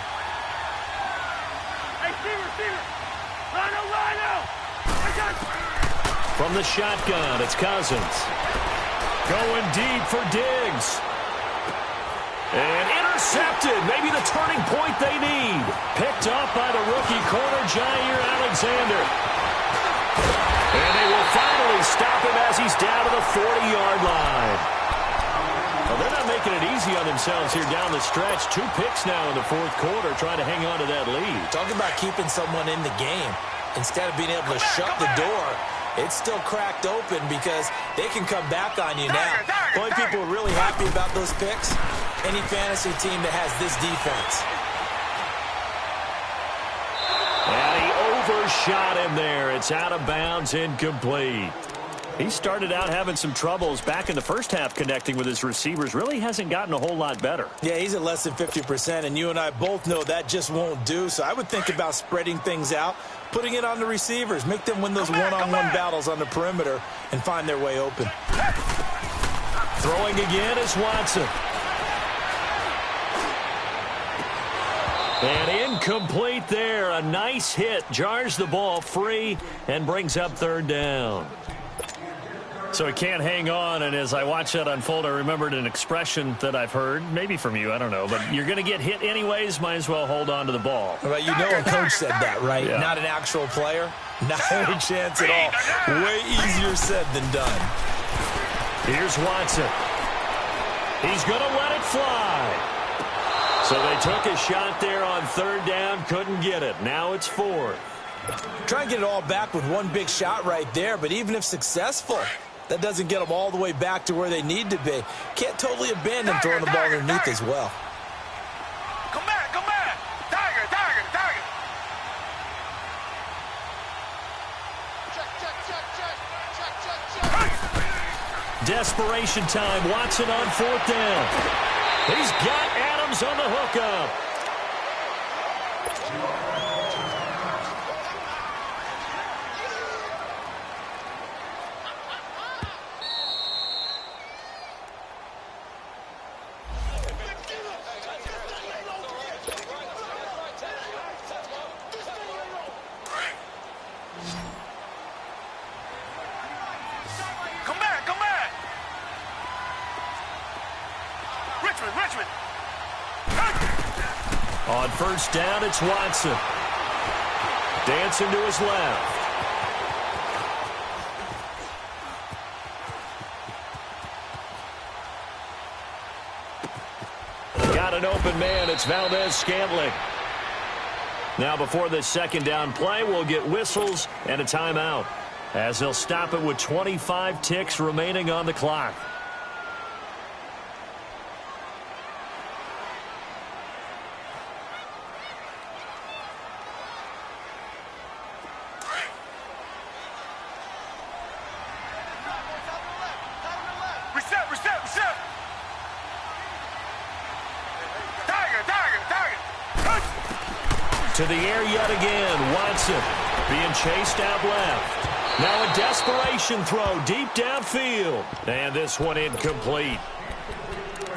Speaker 1: From the shotgun, it's Cousins. Going deep for Diggs. And intercepted. Maybe the turning point they need. Picked up by the rookie corner, Jair Alexander. And they will finally stop him as he's down to the 40-yard line. Well, they're not making it easy on themselves here down the stretch. 2 picks now in the 4th quarter, trying to hang on to that lead.
Speaker 2: Talking about keeping someone in the game. Instead of being able to shut the door, it's still cracked open because they can come back on you now. The only people who are really happy about those picks, any fantasy team that has this defense.
Speaker 1: And he overshot him there. It's out of bounds, incomplete. He started out having some troubles back in the first half connecting with his receivers. Really hasn't gotten a whole lot better.
Speaker 2: Yeah, he's at less than 50%, and you and I both know that just won't do. So I would think about spreading things out, putting it on the receivers, make them win those one-on-one battles on the perimeter and find their way open.
Speaker 1: Throwing again is Watson. And incomplete there. A nice hit. Jars the ball free and brings up 3rd down. So he can't hang on, and as I watch that unfold, I remembered an expression that I've heard, maybe from you, I don't know, but you're going to get hit anyways, might as well hold on to the ball.
Speaker 2: Well, you know a coach said that, right?
Speaker 1: Yeah.
Speaker 2: Not an actual player. Not any chance at all. Way easier said than done.
Speaker 1: Here's Watson. He's going to let it fly. So they took a shot there on 3rd down, couldn't get it. Now it's 4th.
Speaker 2: Try and get it all back with one big shot right there, but even if successful, that doesn't get them all the way back to where they need to be. Can't totally abandon throwing the ball underneath as well.
Speaker 3: Come back, come back. Tiger, tiger, tiger. Check.
Speaker 1: Desperation time. Watson on 4th down. He's got Adams on the hookup.
Speaker 3: Richmond.
Speaker 1: On 1st down, it's Watson. Dancing to his left. Got an open man. It's Valdez-Scantling. Now before this 2nd down play, we'll get whistles and a timeout, as they'll stop it with 25 ticks remaining on the clock.
Speaker 3: Tiger.
Speaker 1: To the air yet again. Watson being chased out left. Now a desperation throw deep downfield. And this one incomplete.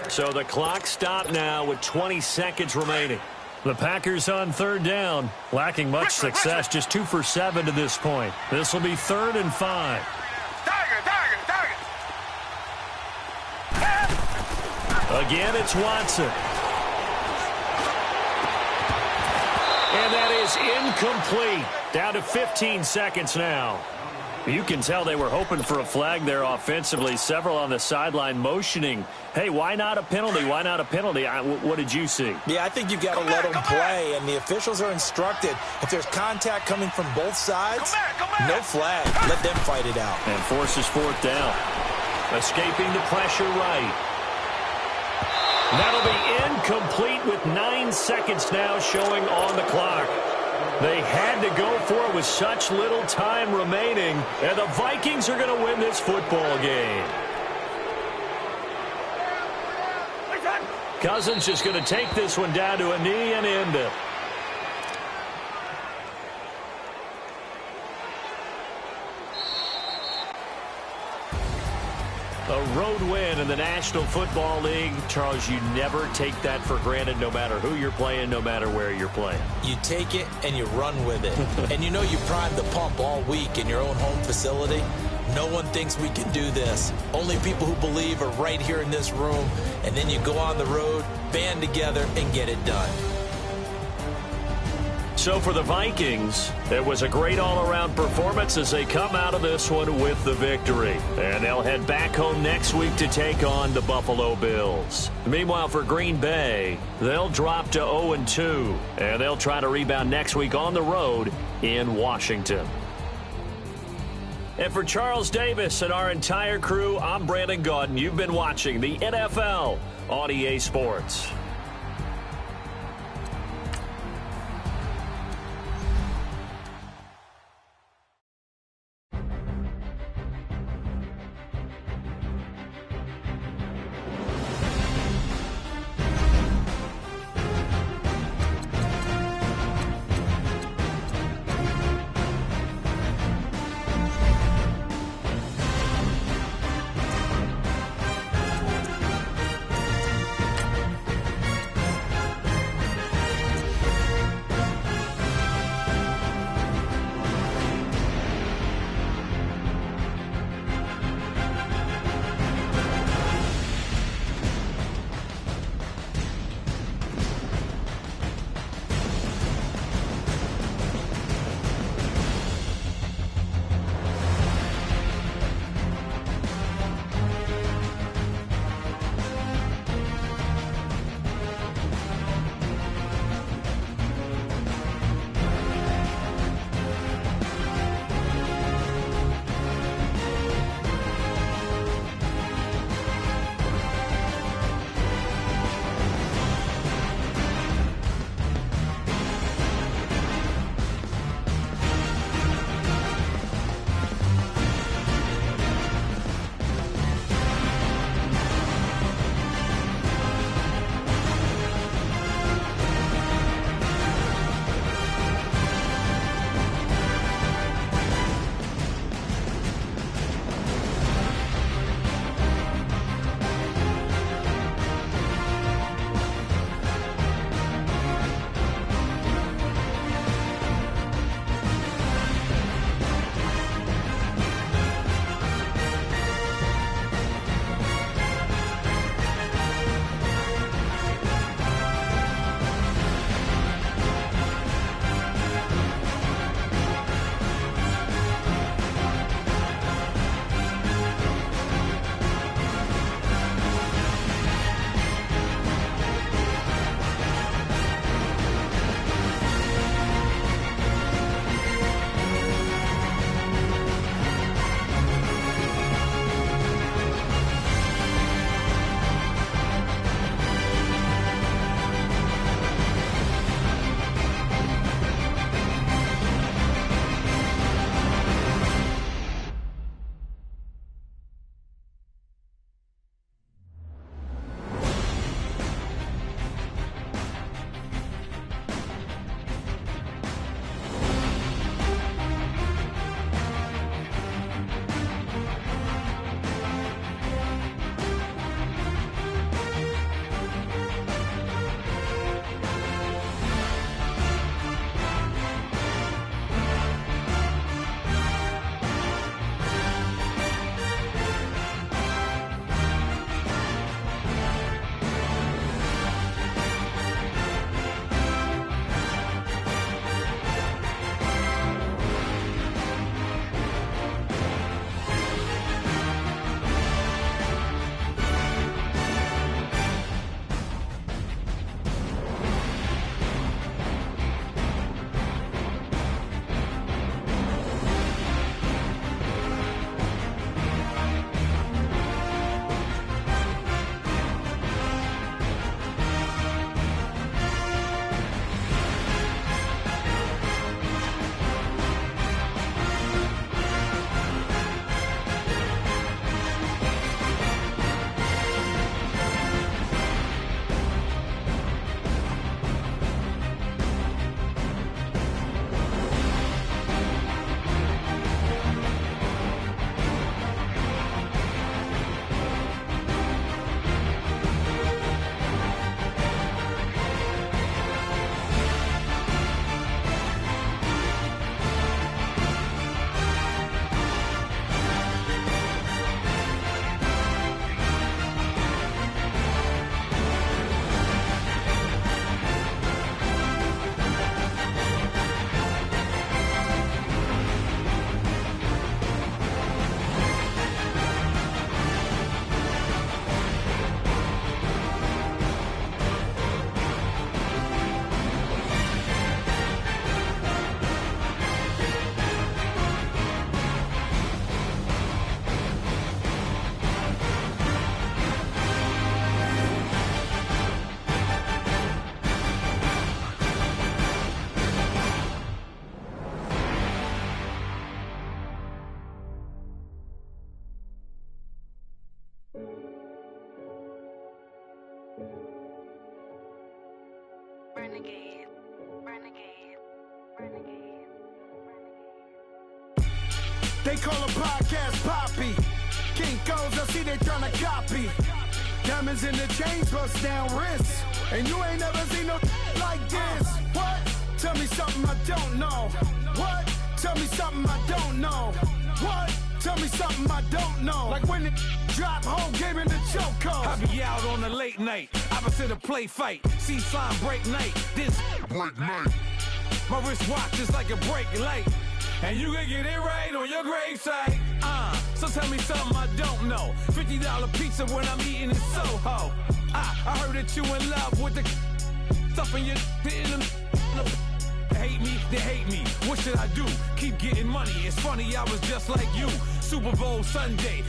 Speaker 1: So the clock stopped now with 20 seconds remaining.
Speaker 4: The Packers on third down. Lacking much success. Just 2 for 7 to this point. This will be 3rd and 5.
Speaker 1: Again, it's Watson. And that is incomplete. Down to 15 seconds now.
Speaker 4: You can tell they were hoping for a flag there offensively. Several on the sideline motioning. Hey, why not a penalty? Why not a penalty? What did you see?
Speaker 2: Yeah, I think you've got to let them play, and the officials are instructed. If there's contact coming from both sides, no flag. Let them fight it out.
Speaker 4: And forces 4th down.
Speaker 1: Escaping the pressure right. That'll be incomplete with 9 seconds now showing on the clock. They had to go for it with such little time remaining, and the Vikings are going to win this football game. Cousins just going to take this one down to a knee and end it. A road win in the National Football League. Charles, you never take that for granted no matter who you're playing, no matter where you're playing.
Speaker 2: You take it and you run with it. And you know you primed the pump all week in your own home facility. No one thinks we can do this. Only people who believe are right here in this room. And then you go on the road, band together, and get it done.
Speaker 1: So for the Vikings, it was a great all-around performance as they come out of this one with the victory. And they'll head back home next week to take on the Buffalo Bills. Meanwhile, for Green Bay, they'll drop to 0-2, and they'll try to rebound next week on the road in Washington. And for Charles Davis and our entire crew, I'm Brandon Gaudin. You've been watching the NFL on EA Sports.
Speaker 5: Renegade, renegade, renegade, renegade.
Speaker 6: They call a podcast Poppy. Kinkos, I see they tryna copy. Diamonds in the chains, bust down wrists. And you ain't never seen no like this. What? Tell me something I don't know. What? Tell me something I don't know. What? Tell me something I don't know. Like when it drop, whole game in the chokehold.
Speaker 7: I be out on a late night, opposite a play fight. See slime break night, this break night. My wristwatch is like a break light. And you can get it right on your gravesite. So tell me something I don't know. $50 pizza when I'm eating in Soho. I heard that you in love with the stuff in your hate me, they hate me. What should I do? Keep getting money. It's funny, I was just like you. Super Bowl Sunday,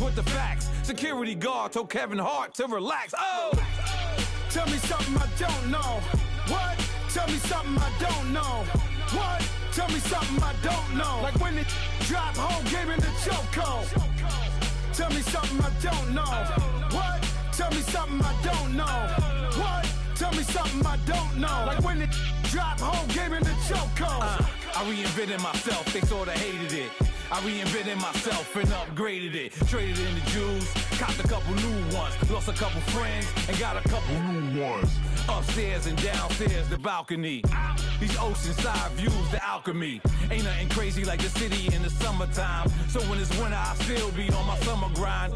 Speaker 7: with the facts. Security guard told Kevin Hart to relax. Oh!
Speaker 6: Tell me something I don't know. What? Tell me something I don't know. What? Tell me something I don't know. Like when it drop, whole game in the chokehold. Tell me something I don't know. What? Tell me something I don't know. What? Tell me something I don't know. Like when it drop, whole game in the chokehold.
Speaker 7: I reinvented myself, they sorta hated it. I reinvented myself and upgraded it. Traded in the Jews, copped a couple new ones. Lost a couple friends and got a couple new ones. Upstairs and downstairs, the balcony. These oceanside views, the alchemy. Ain't nothing crazy like the city in the summertime. So when it's winter, I still be on my summer grind.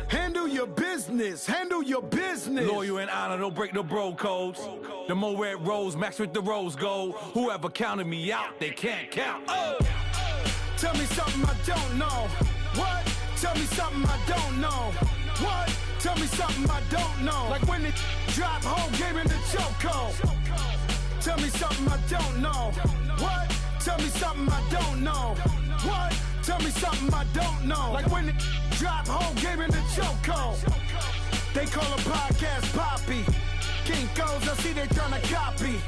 Speaker 6: Handle your business, handle your business.
Speaker 7: Loyal and honor, don't break no bro codes. The more red rose, max with the rose gold. Whoever counted me out, they can't count. Oh!
Speaker 6: Tell me something I don't know. What? Tell me something I don't know. What? Tell me something I don't know. Like when it drop, whole game in the chokehold. Tell me something I don't know. What? Tell me something I don't know. What? Tell me something I don't know. Like when it drop, whole game in the chokehold. They call a podcast Poppy. Kinkos, I see they tryna copy.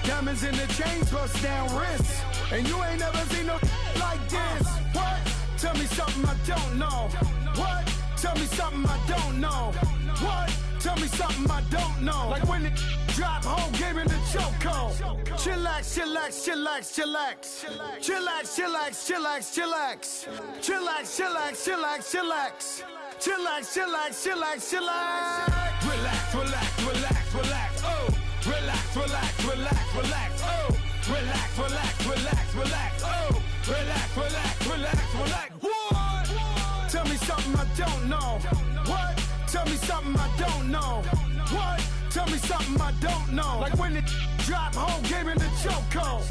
Speaker 6: Diamonds in the chains, bust down wrists. And you ain't never seen no like this. What? Tell me something I don't know. What? Tell me something I don't know. What? Tell me something I don't know. Like when it drop, whole game in the chokehold. Chillax, chillax, chillax, chillax. Chillax, chillax, chillax, chillax. Chillax, chillax, chillax, chillax. Chillax, chillax, chillax, chillax.
Speaker 7: Relax, relax, relax, relax, oh. Relax, relax, relax, relax, oh. Relax, relax, relax, relax, oh. Relax, relax, relax, relax. What?
Speaker 6: Tell me something I don't know. What? Tell me something I don't know. What? Tell me something I don't know. Like when it drop, whole game in the chokehold.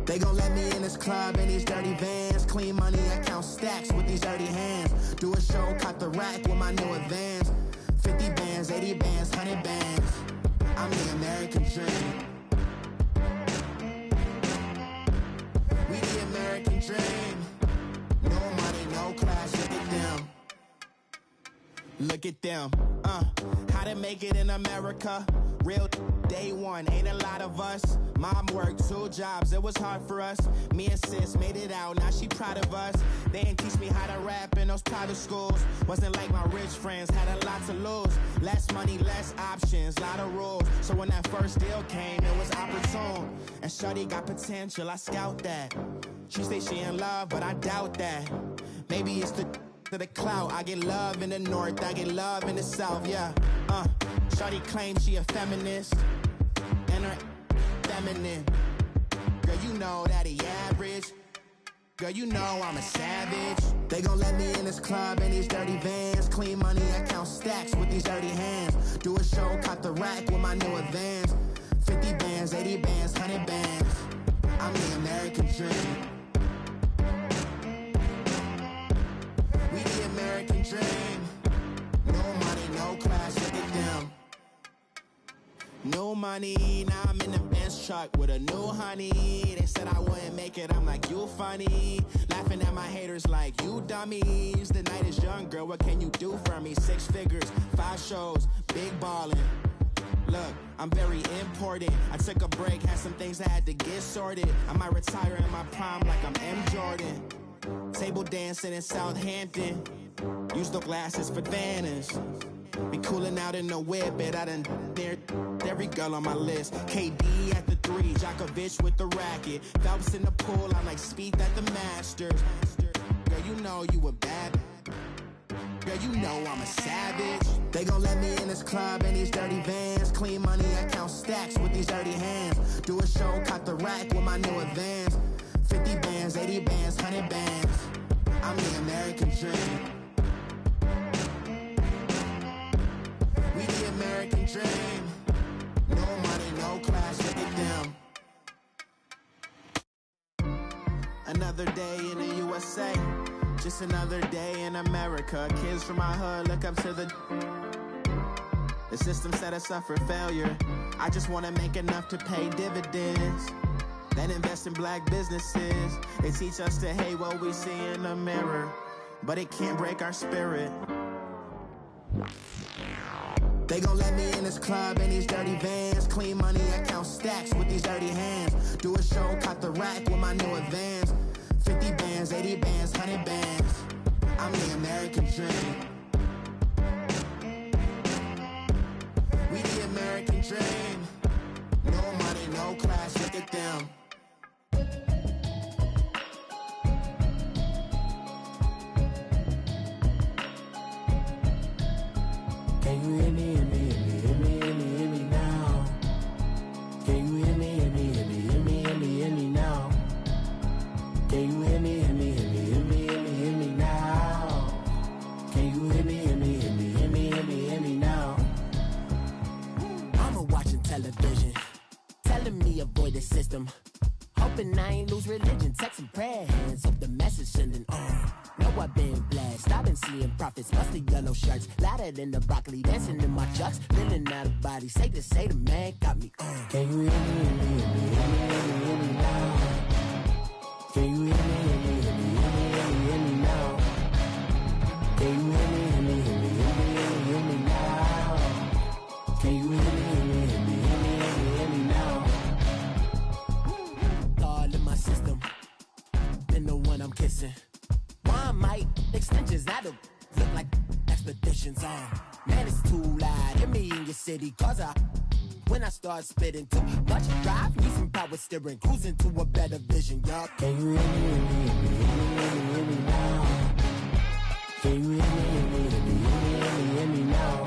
Speaker 8: They gon' let me in this club in these dirty vans. Clean money, I count stacks with these dirty hands. Do a show, cop the rack with my new advance. 50 bands, 80 bands, 100 bands. I'm the American dream. We the American dream. No money, no class, look at them. Look at them, how to make it in America. Real day one, ain't a lot of us. Mom worked 2 jobs, it was hard for us. Me and sis made it out, now she proud of us. They ain't teach me how to rap in those private schools. Wasn't like my rich friends, had a lot to lose. Less money, less options, lot of rules. So when that first deal came, it was opportune. And shorty got potential, I scout that. She say she in love, but I doubt that. Maybe it's to the clout. I get love in the north, I get love in the south, yeah. Shawty claims she a feminist, and her feminine. Girl, you know that he average. Girl, you know I'm a savage. They gon' let me in this club in these dirty vans. Clean money, I count stacks with these dirty hands. Do a show, cop the rack with my new advance. 50 bands, 80 bands, 100 bands. I'm the American dream. We the American money. Now I'm in the Benz truck with a new honey. They said I wouldn't make it, I'm like, you funny. Laughing at my haters like, you dummies. The night is young, girl, what can you do for me? 6 figures, 5 shows, big ballin'. Look, I'm very important. I took a break, had some things I had to get sorted. I might retire in my prime like I'm M. Jordan. Table dancing in Southampton. Use the glasses for Vanish. Be coolin' out in the whip, but I done dared every girl on my list. KD at the 3, Djokovic with the racket. Phelps in the pool, I'm like Speed at the Masters. Girl, you know you a bad. Girl, you know I'm a savage. They gon' let me in this club in these dirty vans. Clean money, I count stacks with these dirty hands. Do a show, caught the rack with my new advance. 50 bands, 80 bands, 100 bands. I'm the American dream. We the American dream. No money, no class, look at them. Another day in the USA. Just another day in America. Kids from my hood look up to the system set us up for failure. I just wanna make enough to pay dividends. Then invest in black businesses. They teach us to hate what we see in the mirror, but it can't break our spirit. They gon' let me in this club in these dirty vans. Clean money, I count stacks with these dirty hands. Do a show, caught the rack with my new advance. 50 bands, 80 bands, 100 bands. I'm the American dream. We the American dream. No money, no class, look at them.
Speaker 9: Can you hear me, hear me, hear me, hear me, hear me, hear me now? Can you hear me, hear me, hear me, hear me, hear me, hear me now? Can you hear me, hear me, hear me, hear me, hear me, hear me now? Can you hear me, hear me, hear me, hear me, hear me, hear me now?
Speaker 10: Mama watching television, telling me avoid the system. Hoping I ain't lose religion, texting prayer hands, hope the message sending on. Know I've been blessed, I've been seeing prophets, mostly yellow shirts, louder than the broccoli, dancing in my chucks, feeling out of body, safe to say the man got me on.
Speaker 9: Can you hear me, hear me, hear me, hear me, hear me, hear me now? Can you hear me, hear me, hear me, hear me, hear me, hear me now? Can you hear me, hear me, hear me, hear me, hear me, hear me now? Can you hear me, hear me, hear me, hear me, hear me, hear me now?
Speaker 10: All in my system, been the one I'm kissing. One might extensions that'll look like expeditions on. Man, it's too loud. Hit me in your city, cause when I start spitting too much drive, need some power steering, cruising to a better vision, y'all.
Speaker 9: Can you hear me, hear me, hear me, hear me, hear me, hear me now? Can you hear me, hear me, hear me, hear me, hear me, hear me now?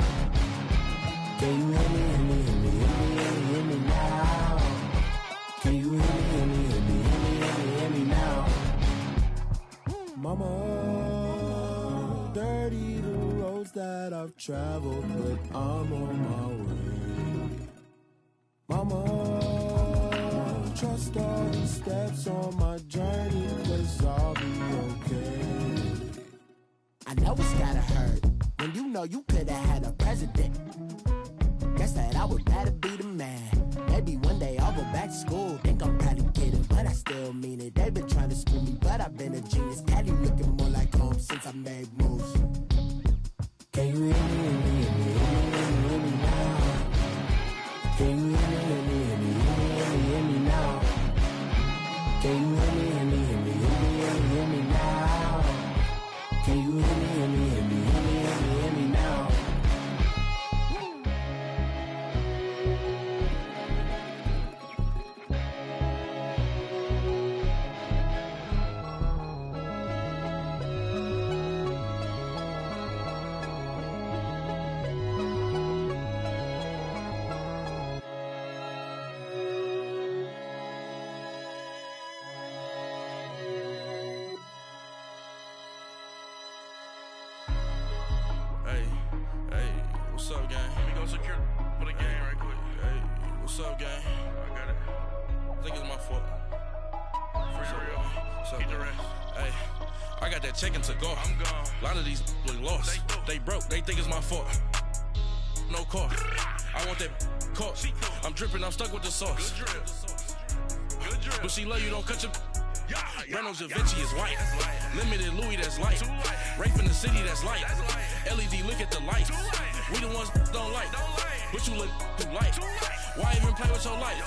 Speaker 9: Can you hear me, hear me, hear me, hear me, hear me, hear me now? Can you hear me, hear me, hear me, hear me, hear me, hear me now?
Speaker 6: Mama, dirty the roads that I've traveled, but I'm on my way. Mama, trust all the steps on my journey, 'cause I'll be okay.
Speaker 10: I know it's gotta hurt when you know you could've had a president. Guess that I would rather be the man. Maybe one day I'll go back to school. Think I'm probably kidding, but I still mean it. They've been trying to school me, but I've been a genius. Cali looking more like home since I made moves.
Speaker 9: Can you hear me, hear me, hear me, hear me, hear me, hear me now? Can you hear me, hear me, hear me, hear me, hear me, hear me now? Can you hear me, hear me, hear me, hear me, hear me, hear me now? Can you hear me, hear me, hear me, hear me, hear me, hear me now?
Speaker 3: What's up, gang? Let me go secure for the game right quick. Hey, what's up, gang? I got it. I think it's my fault. Free the real. Keep the rest. Hey, I got that chicken to go. I'm gone. A lot of these look lost. They broke. They think it's my fault. No car. I want that caught. I'm dripping, I'm stuck with the sauce. Good drip. But she love you, don't cut your. Reynolds Da Vinci is white. Limited Louis, that's light. Rape in the city, that's light. LED, look at the lights. We the ones don't like. But you look too light. Why even play with your life?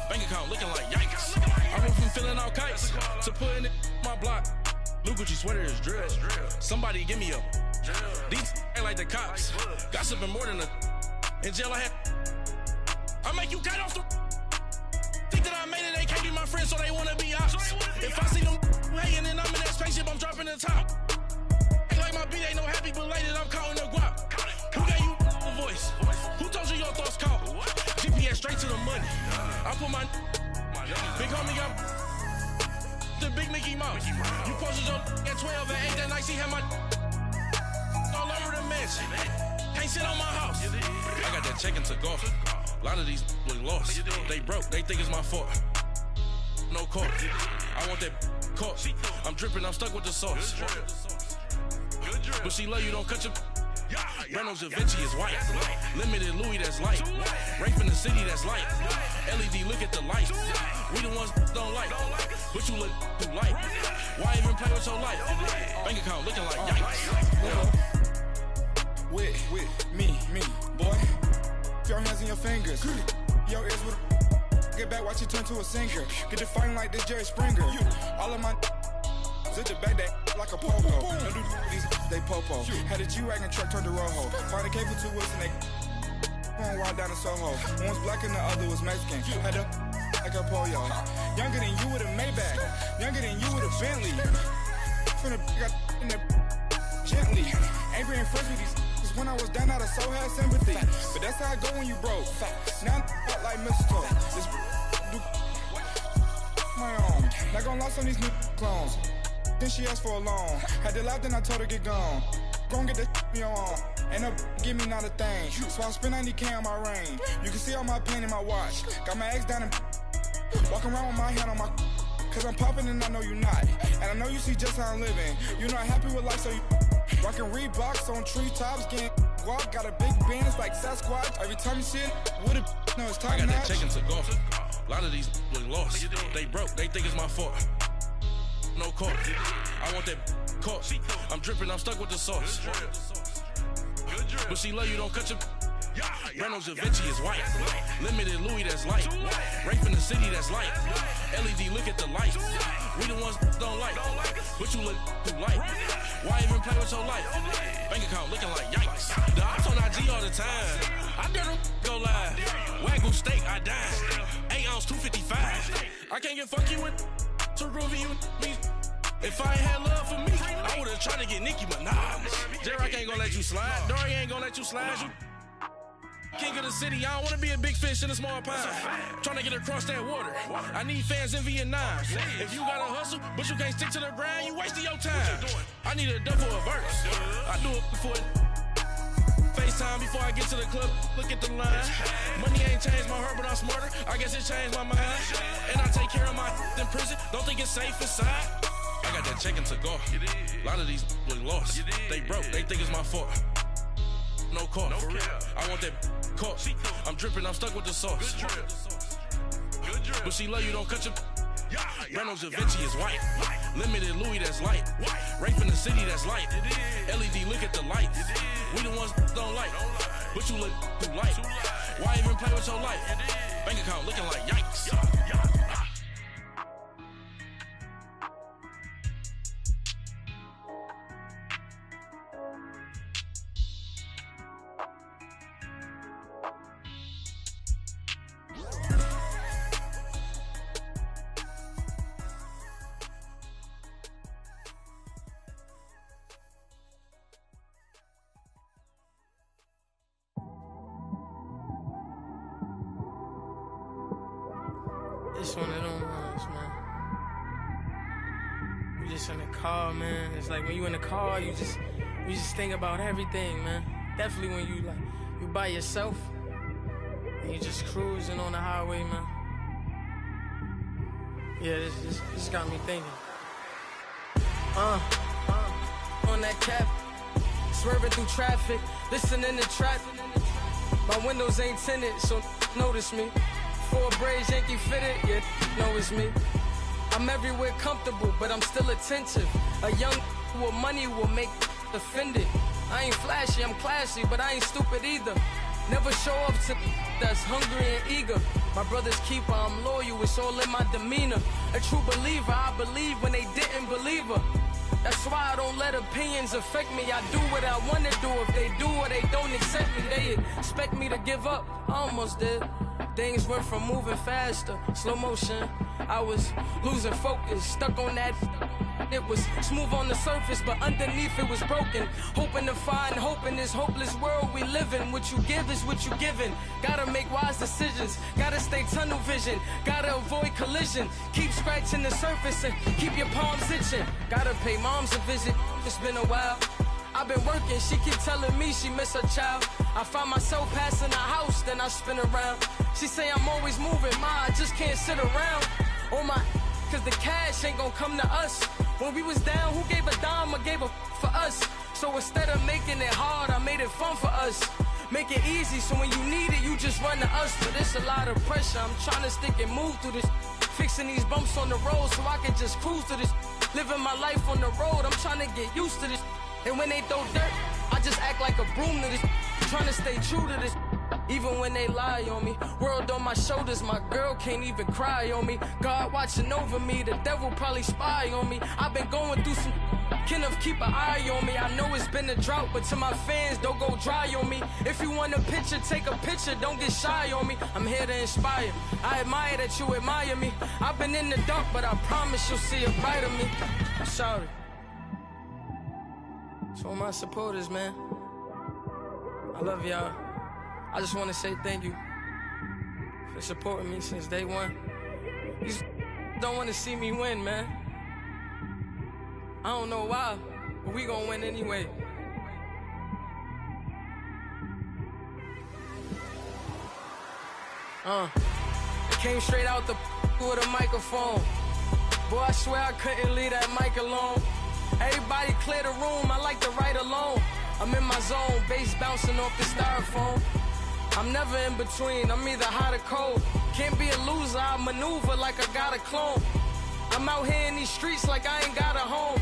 Speaker 3: Bank account looking like yikes. I went from feeling all kites to putting it in my block. Blue Gucci sweater is drill. Somebody give me a. These ain't like the cops. Gossiping more than a. In jail I had. I make you cut off the. Think that I made it, they can't be my friends, so they wanna be ops. If I see them hating and I'm in that spaceship, I'm dropping the top. Ain't like my beat ain't no happy belated, I'm counting the guap. Who gave you a voice? Who told you your thoughts count? GPS straight to the money. I put my big homie got the big Mickey Mouse. You posted your at 12 and 8 that night, she had my all over the mansion. Can't sit on my house. I got that check into golf. A lot of these look lost. They broke, they think it's my fault. No court. I want that caught. I'm dripping, I'm stuck with the sauce. But she love you, don't cut your. Reynolds Da Vinci is white. Limited Louis, that's light. Rape in the city, that's light. LED, look at the lights. We the ones don't like. But you look too light. Why even play with your life? Bank account looking like yikes.
Speaker 6: With me, boy. Your hands and your fingers. Your ears with get back, watch you turn to a singer. Get it fighting like this Jerry Springer. All of my zip the back that like a pogo. No do these they popo. Had a G-Wagon truck turned to Rojo. Find a cable 2 wheels and they going wild down in Soho. One was black and the other was Mexican. Had a like a pollo. Younger than you with a Maybach. Younger than you with a Bentley. From the got in the gently. Angry and fresh with these. When I was down, I so had sympathy. But that's how I go when you broke. Now I'm like mistletoe. This do my own. Not gonna lost on these new clones. Then she asked for a loan. Had to laugh, then I told her get gone. Gon' get that me on. Ain't no give me not a thing. So I spend 90K on my range. You can see all my pain in my watch. Got my ex down and walking around with my hand on my. Cause I'm popping and I know you not. And I know you see just how I'm living. You're not happy with life, so you. Rockin' Reeboks on treetops, getting guap, got a big bands like Sasquatch. Every time you see it, with it, no, it's time.
Speaker 3: I got that check into golf. A lot of these look lost. They broke, they think it's my fault. No court. I want that caught. I'm dripping, I'm stuck with the sauce. But she love you, don't cut your. Reynolds Da Vinci is white. Limited Louis, that's light. Rape in the city, that's light. LED, look at the lights. We the ones don't like. But you look too light. Why even play with your life? Bank account looking like yikes. The ops on IG all the time. I dare them go live. Wagyu steak, I dine. 8 ounce, 255. I can't get funky with to groovy you me. If I ain't had love for me, I would've tried to get Nicki Minaj. J-Rock ain't gonna let you slide. Dory ain't gonna let you slide. You king of the city, I don't wanna be a big fish in a small pond. Trying to get across that water. I need fans in Vietnam. If you gotta hustle, but you can't stick to the grind, you wasting your time. I need a double a verse. I do it before FaceTime before I get to the club. Look at the line. Money ain't changed my heart, but I'm smarter. I guess it changed my mind. And I take care of my in prison. Don't think it's safe inside. I got that check into golf. A lot of these look lost. They broke, they think it's my fault. No court. I want that caught. I'm dripping, I'm stuck with the sauce. But she love you, don't cut your. Reynolds Da Vinci is white. Limited Louis, that's light. Rape in the city, that's light. LED, look at the lights. We the ones don't like. But you look too light. Why even play with your life? Bank account looking like yikes.
Speaker 11: It's one of them ones, man. You just in the car, man. It's like when you in the car, you just think about everything, man. Definitely when you by yourself and you just cruising on the highway, man. Yeah, this got me thinking. On that cap, swerving through traffic, listening to traffic. My windows ain't tinted, so notice me. 4 braids, Yankee fitted, yeah, know it's me. I'm everywhere comfortable, but I'm still attentive. A young with money will make offended. I ain't flashy, I'm classy, but I ain't stupid either. Never show up to that's hungry and eager. My brother's keeper, I'm loyal, it's all in my demeanor. A true believer, I believe when they didn't believe her. That's why I don't let opinions affect me. I do what I want to do. If they do or they don't accept me, they expect me to give up. I almost did. Things went from moving faster, slow motion. I was losing focus, stuck on that. It was smooth on the surface, but underneath it was broken. Hoping to find hope in this hopeless world we live in. What you give is what you given. Gotta make wise decisions. Gotta stay tunnel vision. Gotta avoid collision. Keep scratching the surface and keep your palms itching. Gotta pay moms a visit. It's been a while. I've been working, she keep telling me she miss her child. I find myself passing the house, then I spin around. She say I'm always moving, ma, I just can't sit around. Oh my, cause the cash ain't gon' come to us. When we was down, who gave a dime or gave a for us? So instead of making it hard, I made it fun for us. Make it easy, so when you need it, you just run to us. But it's a lot of pressure, I'm trying to stick and move through this. Fixing these bumps on the road so I can just cruise to this. Living my life on the road, I'm trying to get used to this. And when they throw dirt, I just act like a broom to this. Trying to stay true to this. Even when they lie on me. World on my shoulders, my girl can't even cry on me. God watching over me, the devil probably spy on me. I've been going through some. Kenneth, keep an eye on me. I know it's been a drought, but to my fans, don't go dry on me. If you want a picture, take a picture, don't get shy on me. I'm here to inspire. I admire that you admire me. I've been in the dark, but I promise you'll see a brighter me. I'm sorry. To all my supporters, man, I love y'all. I just want to say thank you for supporting me since day one. These don't want to see me win, man. I don't know why, but we gonna win anyway. I came straight out the with a microphone. Boy, I swear I couldn't leave that mic alone. Everybody clear the room, I like to write alone. I'm in my zone, bass bouncing off the styrofoam. I'm never in between, I'm either hot or cold. Can't be a loser, I maneuver like I got a clone. I'm out here in these streets like I ain't got a home.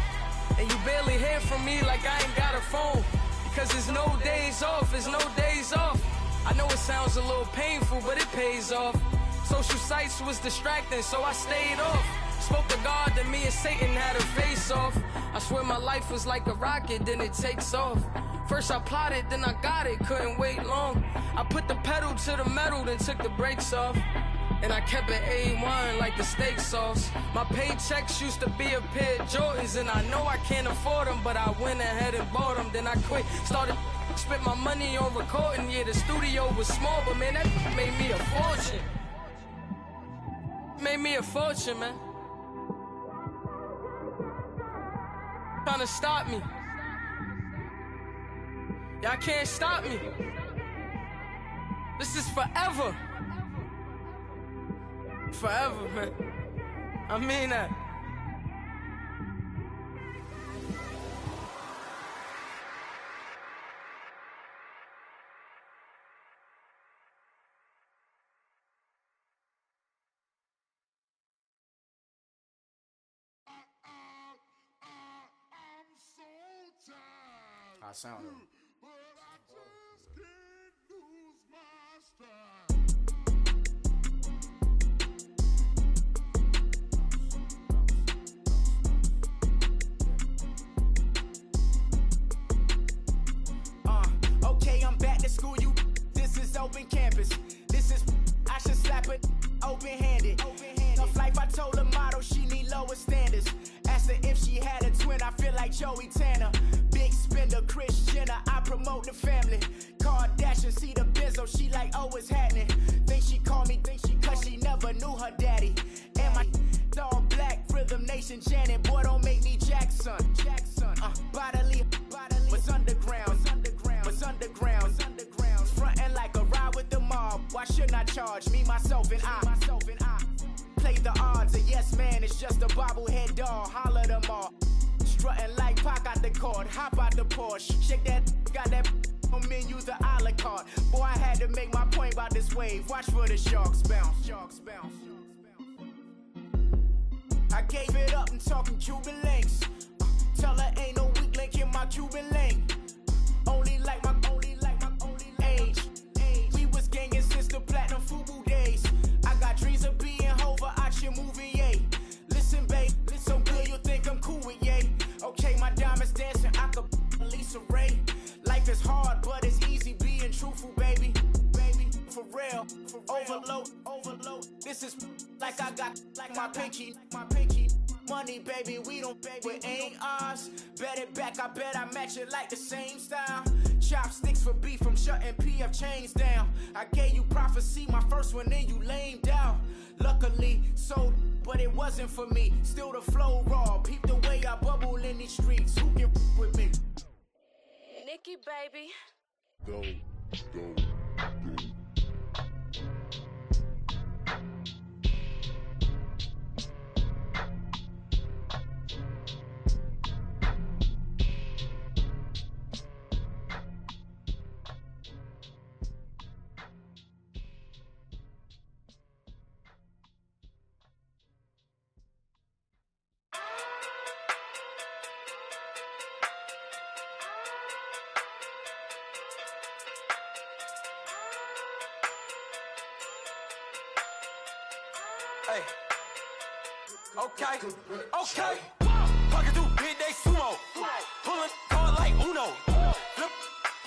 Speaker 11: And you barely hear from me like I ain't got a phone. Because there's no days off, there's no days off. I know it sounds a little painful, but it pays off. Social sites was distracting, so I stayed off. Spoke to God, then me and Satan had a face off. I swear my life was like a rocket, then it takes off. First I plotted, then I got it, couldn't wait long. I put the pedal to the metal, then took the brakes off. And I kept it A1 like the steak sauce. My paychecks used to be a pair of Jordans, and I know I can't afford them, but I went ahead and bought them. Then I quit, started spent my money on recording. Yeah, the studio was small, but man, that made me a fortune. Made me a fortune, man. Trying to stop me. Y'all can't stop me. This is forever. Forever, man. I mean that.
Speaker 12: I sound it.
Speaker 10: Okay, I'm back to school, you. This is open campus. This is, I should slap it open-handed. Tough life, I told her motto, she need lower standards. Asked her if she had a twin, I feel like Joey Tanner. Big spender, Kris Jenner, I promote the family. Kardashian, see the Benzo, she like, oh, what's happening? Think she called me, cause she never knew her daddy. And my all black, Rhythm Nation, Janet, boy, don't make me Jackson. Bodily, what's underground? What's underground? Frontin' like a ride with the mob. Why shouldn't I charge me, myself, and I? Play the odds, a yes man is just a bobblehead doll. Holler them all. Strutting like Pac out the court, hop out the Porsche. Shake that, got that
Speaker 8: menus a la carte. Boy, I had to make my point about this wave. Watch for the sharks bounce. Sharks bounce. I gave it up and talking Cuban links. Tell her ain't no weak link in my Cuban link. Only like my age. We was gangin' since the platinum FUBU days. I got dreams of being Hova out your movie, yay. Listen, babe, so good you'll think I'm cool with yay. Okay, my diamonds dancing, I could Lisa Ray. Life is hard, but it's easy being truthful, baby. Baby, for real. Overload. This is like I got like my pinky. Money, baby, we don't pay, it ain't ours. Bet it back, I bet I match it like the same style. Chopsticks for beef, from shutting PF chains down. I gave you prophecy, my first one, then you lamed out. Luckily, sold, but it wasn't for me. Still the flow raw, peep the way I bubble in these streets. Who can with me?
Speaker 5: Nikki, baby.
Speaker 12: Go.
Speaker 13: Hey. Okay. Pocket through big day sumo. Pulling card like Uno. Flip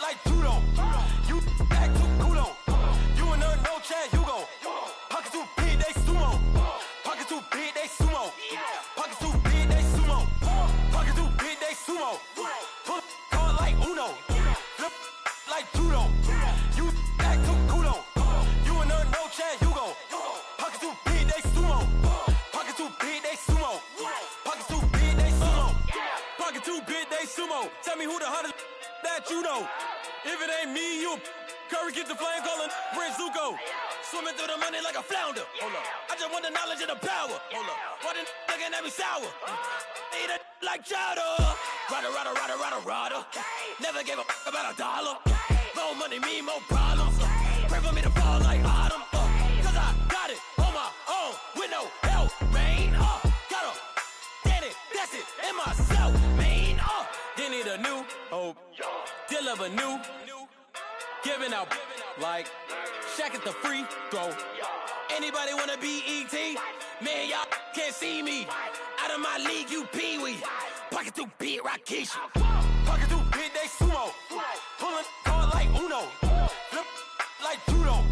Speaker 13: like judo. You act too culo. You and her no chance, you go. Pocket through big day sumo. Pocket through big day sumo. Pocket through big day sumo. Pocket through big day sumo. Pull card like Uno. Flip like judo. You act too culo. You and her no chance, you go. Pocket through big day sumo. Pocket too big, they sumo. Pocket too big, they sumo. Pocket too big, they sumo. Tell me who the hottest that you know. If it ain't me, you Curry get the flame calling Prince Zuko. Swimming through the money like a flounder. Hold up. I just want the knowledge and the power. Hold up. Why the looking at me sour? Eat it like chowder. Rada. Never gave a about $1. More money, me, more problems. Pray for me to fall like autumn. Cause I got it on my own with no help, man. Gotta get it, that's it, in myself, man. They need a new hope, deal of a new, giving out like Shaq at the free throw. Anybody wanna be E.T.? Man, y'all can't see me. Out of my league, you pee-wee. Pocket too big, Rakishi. Pocket too big, they sumo. Pulling card like Uno. Flip like judo.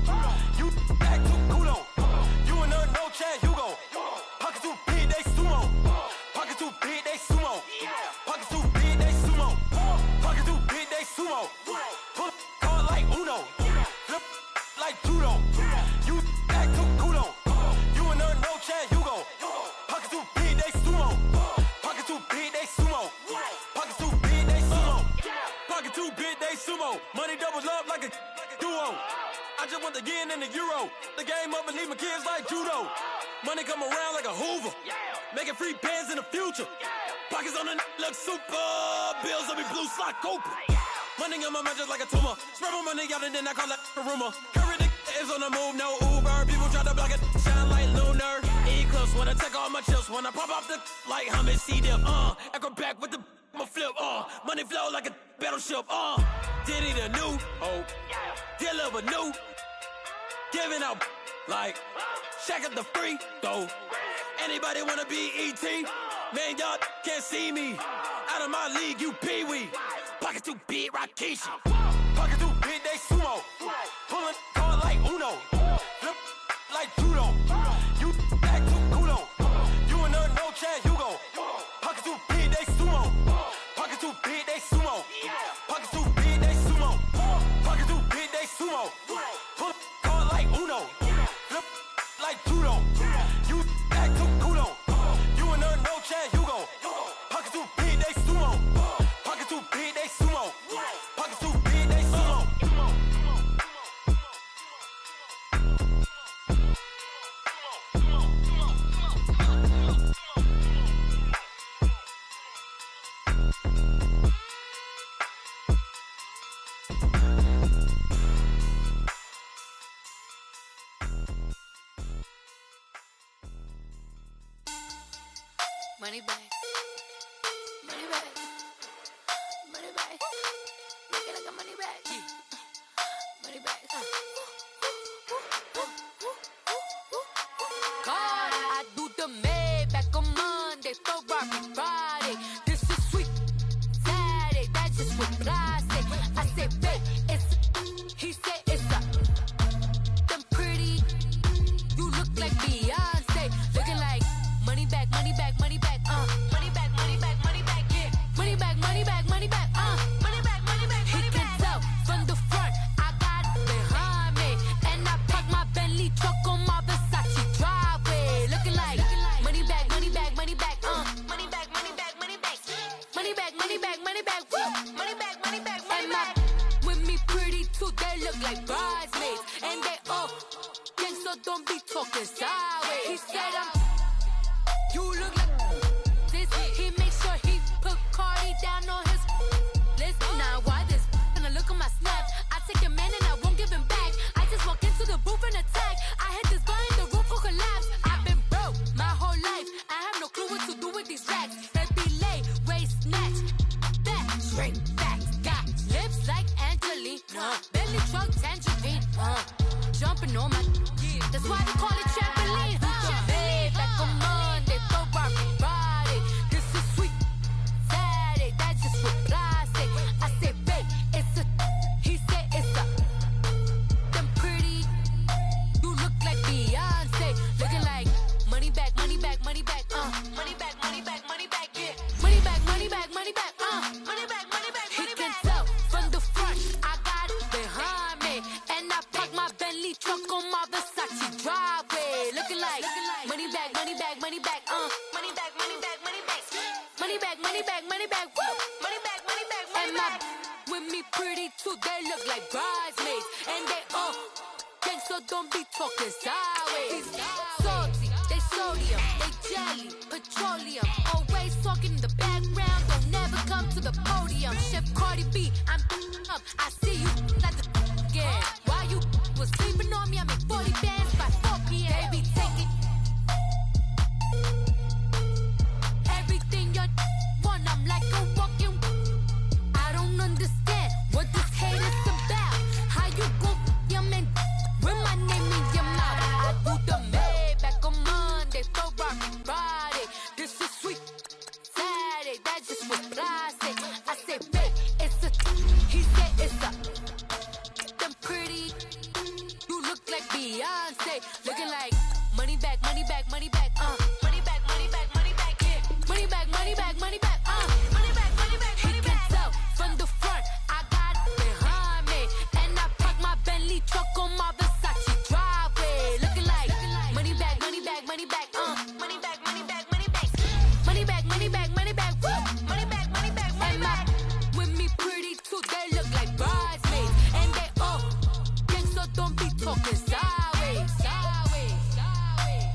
Speaker 13: You act too culo. You and her no chance, you go. Pocket too big, they sumo. Pocket too big, they sumo. Pocket too big, they sumo. Pocket too big, they sumo. Pull card like Uno. Flip like judo. You act too culo. You and her no chance, you go. Pocket too big, they sumo. Pocket too big, they sumo. Pocket too big, they sumo. Pocket too big, they sumo. Money doubles up like a duo. I just want the yen and the euro. The game up and leave my kids like judo. Money come around like a Hoover. Making free bands in the future. Pockets on the look super. Bills on me blue slot Cooper. Money on my mind just like a tumor. Spread my money out and then I call that a rumor. Curry the is on the move, no Uber. People try to block it, shine like lunar. Eclipse when I take all my chips. When I pop off the like hummus C-dip. Echo back with the flip. Money flow like a battleship. Diddy the new hope. Deliver new. Giving out like Shaq at the free throw. Anybody wanna be E.T.? Man, y'all can't see me. Out of my league, you pee-wee. Pocket too big, Rakishi. Pocket too big, they sumo. Pulling card like Uno. Flip like judo. You act too culo. You and her no chance, you go. Pocket too big, they sumo. Pocket too big, they sumo. Pocket too big, they sumo. Pocket too big, they sumo. Pull card like Uno. Flip like judo. You act too culo. You and her no chance, you go. Pocket too big, they sumo. Pocket too big, they sumo. Pocket too big, they sumo.
Speaker 5: money bag. Money bag. Money bag. Looking like a money bag. Money bag. God, I do the Maybach on Monday, Ferrari Friday. This is sweet Saturday, that's just what I say. I say, babe, it's, he said it's a, them pretty, you look like Beyonce, looking like money bag, money bag, money bag, money bag, money bag, money bag, yeah, money bag, money bag, money bag, money bag, money bag, he can tell from the front, I got it behind me, and I park my Bentley truck on my Versace driveway, looking like money bag, money bag, money bag, money bag, money bag, money bag, money bag, money bag, money bag, money bag, money bag, money bag, with me pretty too, they look like bridesmaids, and they all gang, so don't be talking sideways. He said you look like this. He make sure he put Cardi down on his list. Now why this? Gonna look on my snap. I take a man and I won't give him back. I just walk into the booth and attack. I hit this guy in the roof will collapse. I've been broke my whole life. I have no clue what to do with these racks. That be lay, waist snatch, back straight back. Got lips like Angelina, belly truck tangerine, jumping on my. That's why they call it trampoline. Babe, back on Monday, Ferrari Friday. This is sweet Saturday, that's just what I say. I say, babe, it's a, he said it's a, them pretty, you look like Beyonce, looking like money bag, money bag, money bag, money bag, money bag, money bag, yeah, money bag, money bag, money bag, money bag, money bag, money bag. He can tell from the front, I got it behind me, and I park my Bentley truck on my Versace driveway, looking like money bag, money bag, money bag, money bag, money bag, money bag, money bag, money bag, money bag, woo, money bag, money bag, money bag. With me pretty too, they look like bridesmaids, and they all gang, so don't be talking sideways. Salty, they sodium, they jelly, petroleum, always talking in the background, don't never come to the podium. Chef Cardi B, I'm up, I see you like the again. While you was sleeping on me, I make 40 bands by 4 p.m. Baby, take it. Everything you want, I'm like a walking. I don't understand what this hate is about. How you go your man with my name in your mouth? I do the Maybach on Monday, Ferrari Friday. This is sweet Saturday, that's just what I say. I say, babe, it's a, he said it's a, them pretty, you look like Beyonce, looking like money bag, money bag, money bag, money bag, money bag, money bag, yeah, money bag, money bag, money bag, money bag, money bag. He can tell from the front, I got it behind me, and I park my Bentley truck on my Versace driveway, looking like money bag, money bag, money bag, money bag, money bag, money bag, money bag, money bag, money bag, woo, money bag, money bag, money bag. With me pretty too, they look like bridesmaids, and they all gang, so don't be talking sideways, sideways, sideways.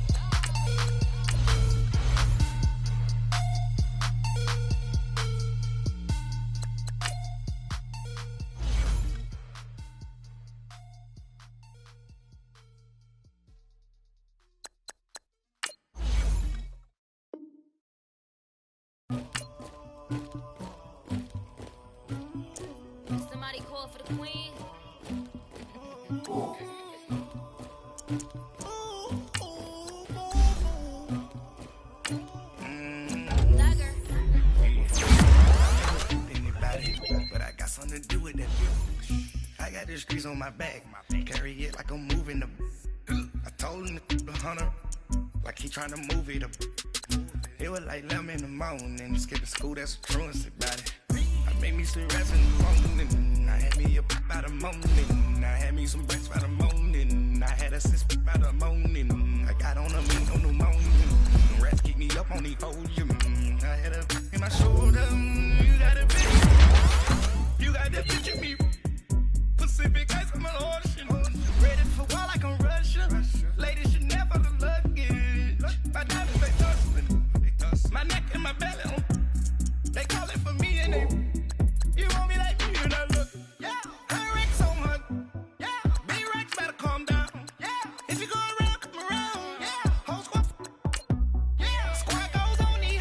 Speaker 5: Somebody call for the queen.
Speaker 12: Anybody, but I got something to do with that. I got the streets on my back, carry it like I'm moving the. I told him to the hunter, like he trying to move it up. It was like 11 in the morning, skipping school, that's a truancy about it. I made me sleep rest in the morning, I had me up by the morning, I had me some breakfast by the morning, I had a six by the morning, I got on a mean on the morning, rats keep me up on the podium, I had a in my shoulder, you got a bitch, you got that bitch in me, Pacific ice on my ocean, ready for war like I'm Russia, ladies should never look luggage, my diamonds they tussling, my neck and my belly on. They call it for me and they. You want me like me and I look. Yeah. Her Rex so much. Yeah. B-Rex better calm down. Yeah. If you go around, come around. Yeah. Whole squad. Yeah. Squad goes on the.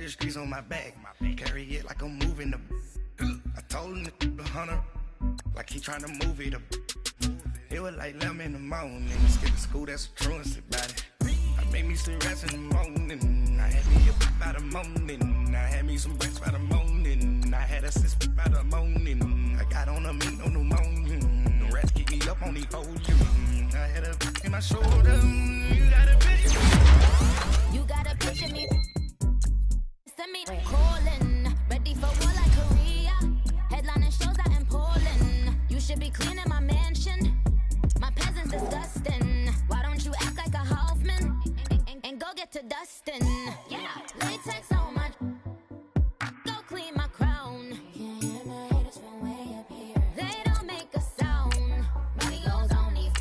Speaker 12: the streets on my back. Carry it like I'm moving the. I told him to 100, like he trying to move it up. It was like 11 in the morning. Skip to school, that's the truancy about it. I made me some rest in the morning. I had me up by the morning. I had me some breaks by the morning. I had a sister by the morning. I got on a mint on the morning. The rats keep me up on the whole you. I had a in my shoulder. You got a picture.
Speaker 5: You got a picture me. Send me calling. Ready for war like Korea. Headlining shows out in Poland. You should be cleaning my mansion. My peasants disgusting. Why don't you act like a Hoffman and go get to dustin'? Yeah, latex on my. Go clean my crown. Can't hear my haters from way up here. They don't make a sound. Money goes on these.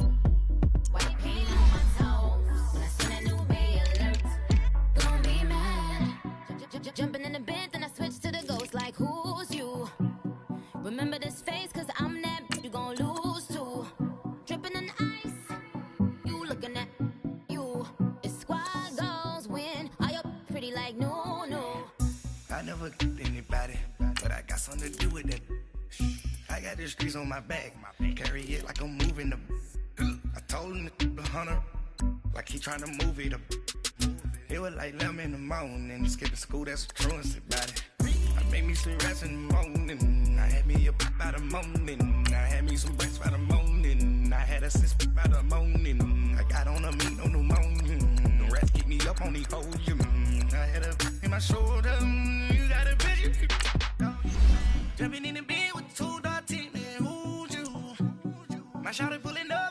Speaker 5: White paint on my toes. When I send a new Bay alert, gon' be mad. Jumping in the bed, then I switch to the ghost. Like who's you? Remember this face, cause I'm that. You gon' lose too. Dripping in ice, you looking at you. It's squad goals win. Are you pretty like no, no?
Speaker 12: I never get anybody, but I got something to do with that. I got the streets on my back, carry it like I'm moving the. I told him to 100, like he trying to move it up. It was like 11 in the morning. Skip to school, that's the truancy about it. I made me some rest in the morning. I had me up by the morning. I had me some breaks by the morning. I had a sister by the morning. I got on a mint on the morning. The rats keep me up on the whole you. I had a in my shoulder. You got a picture. Jumping in the bed with 2 dark teeth, man. Who's you? My shawty pulling up.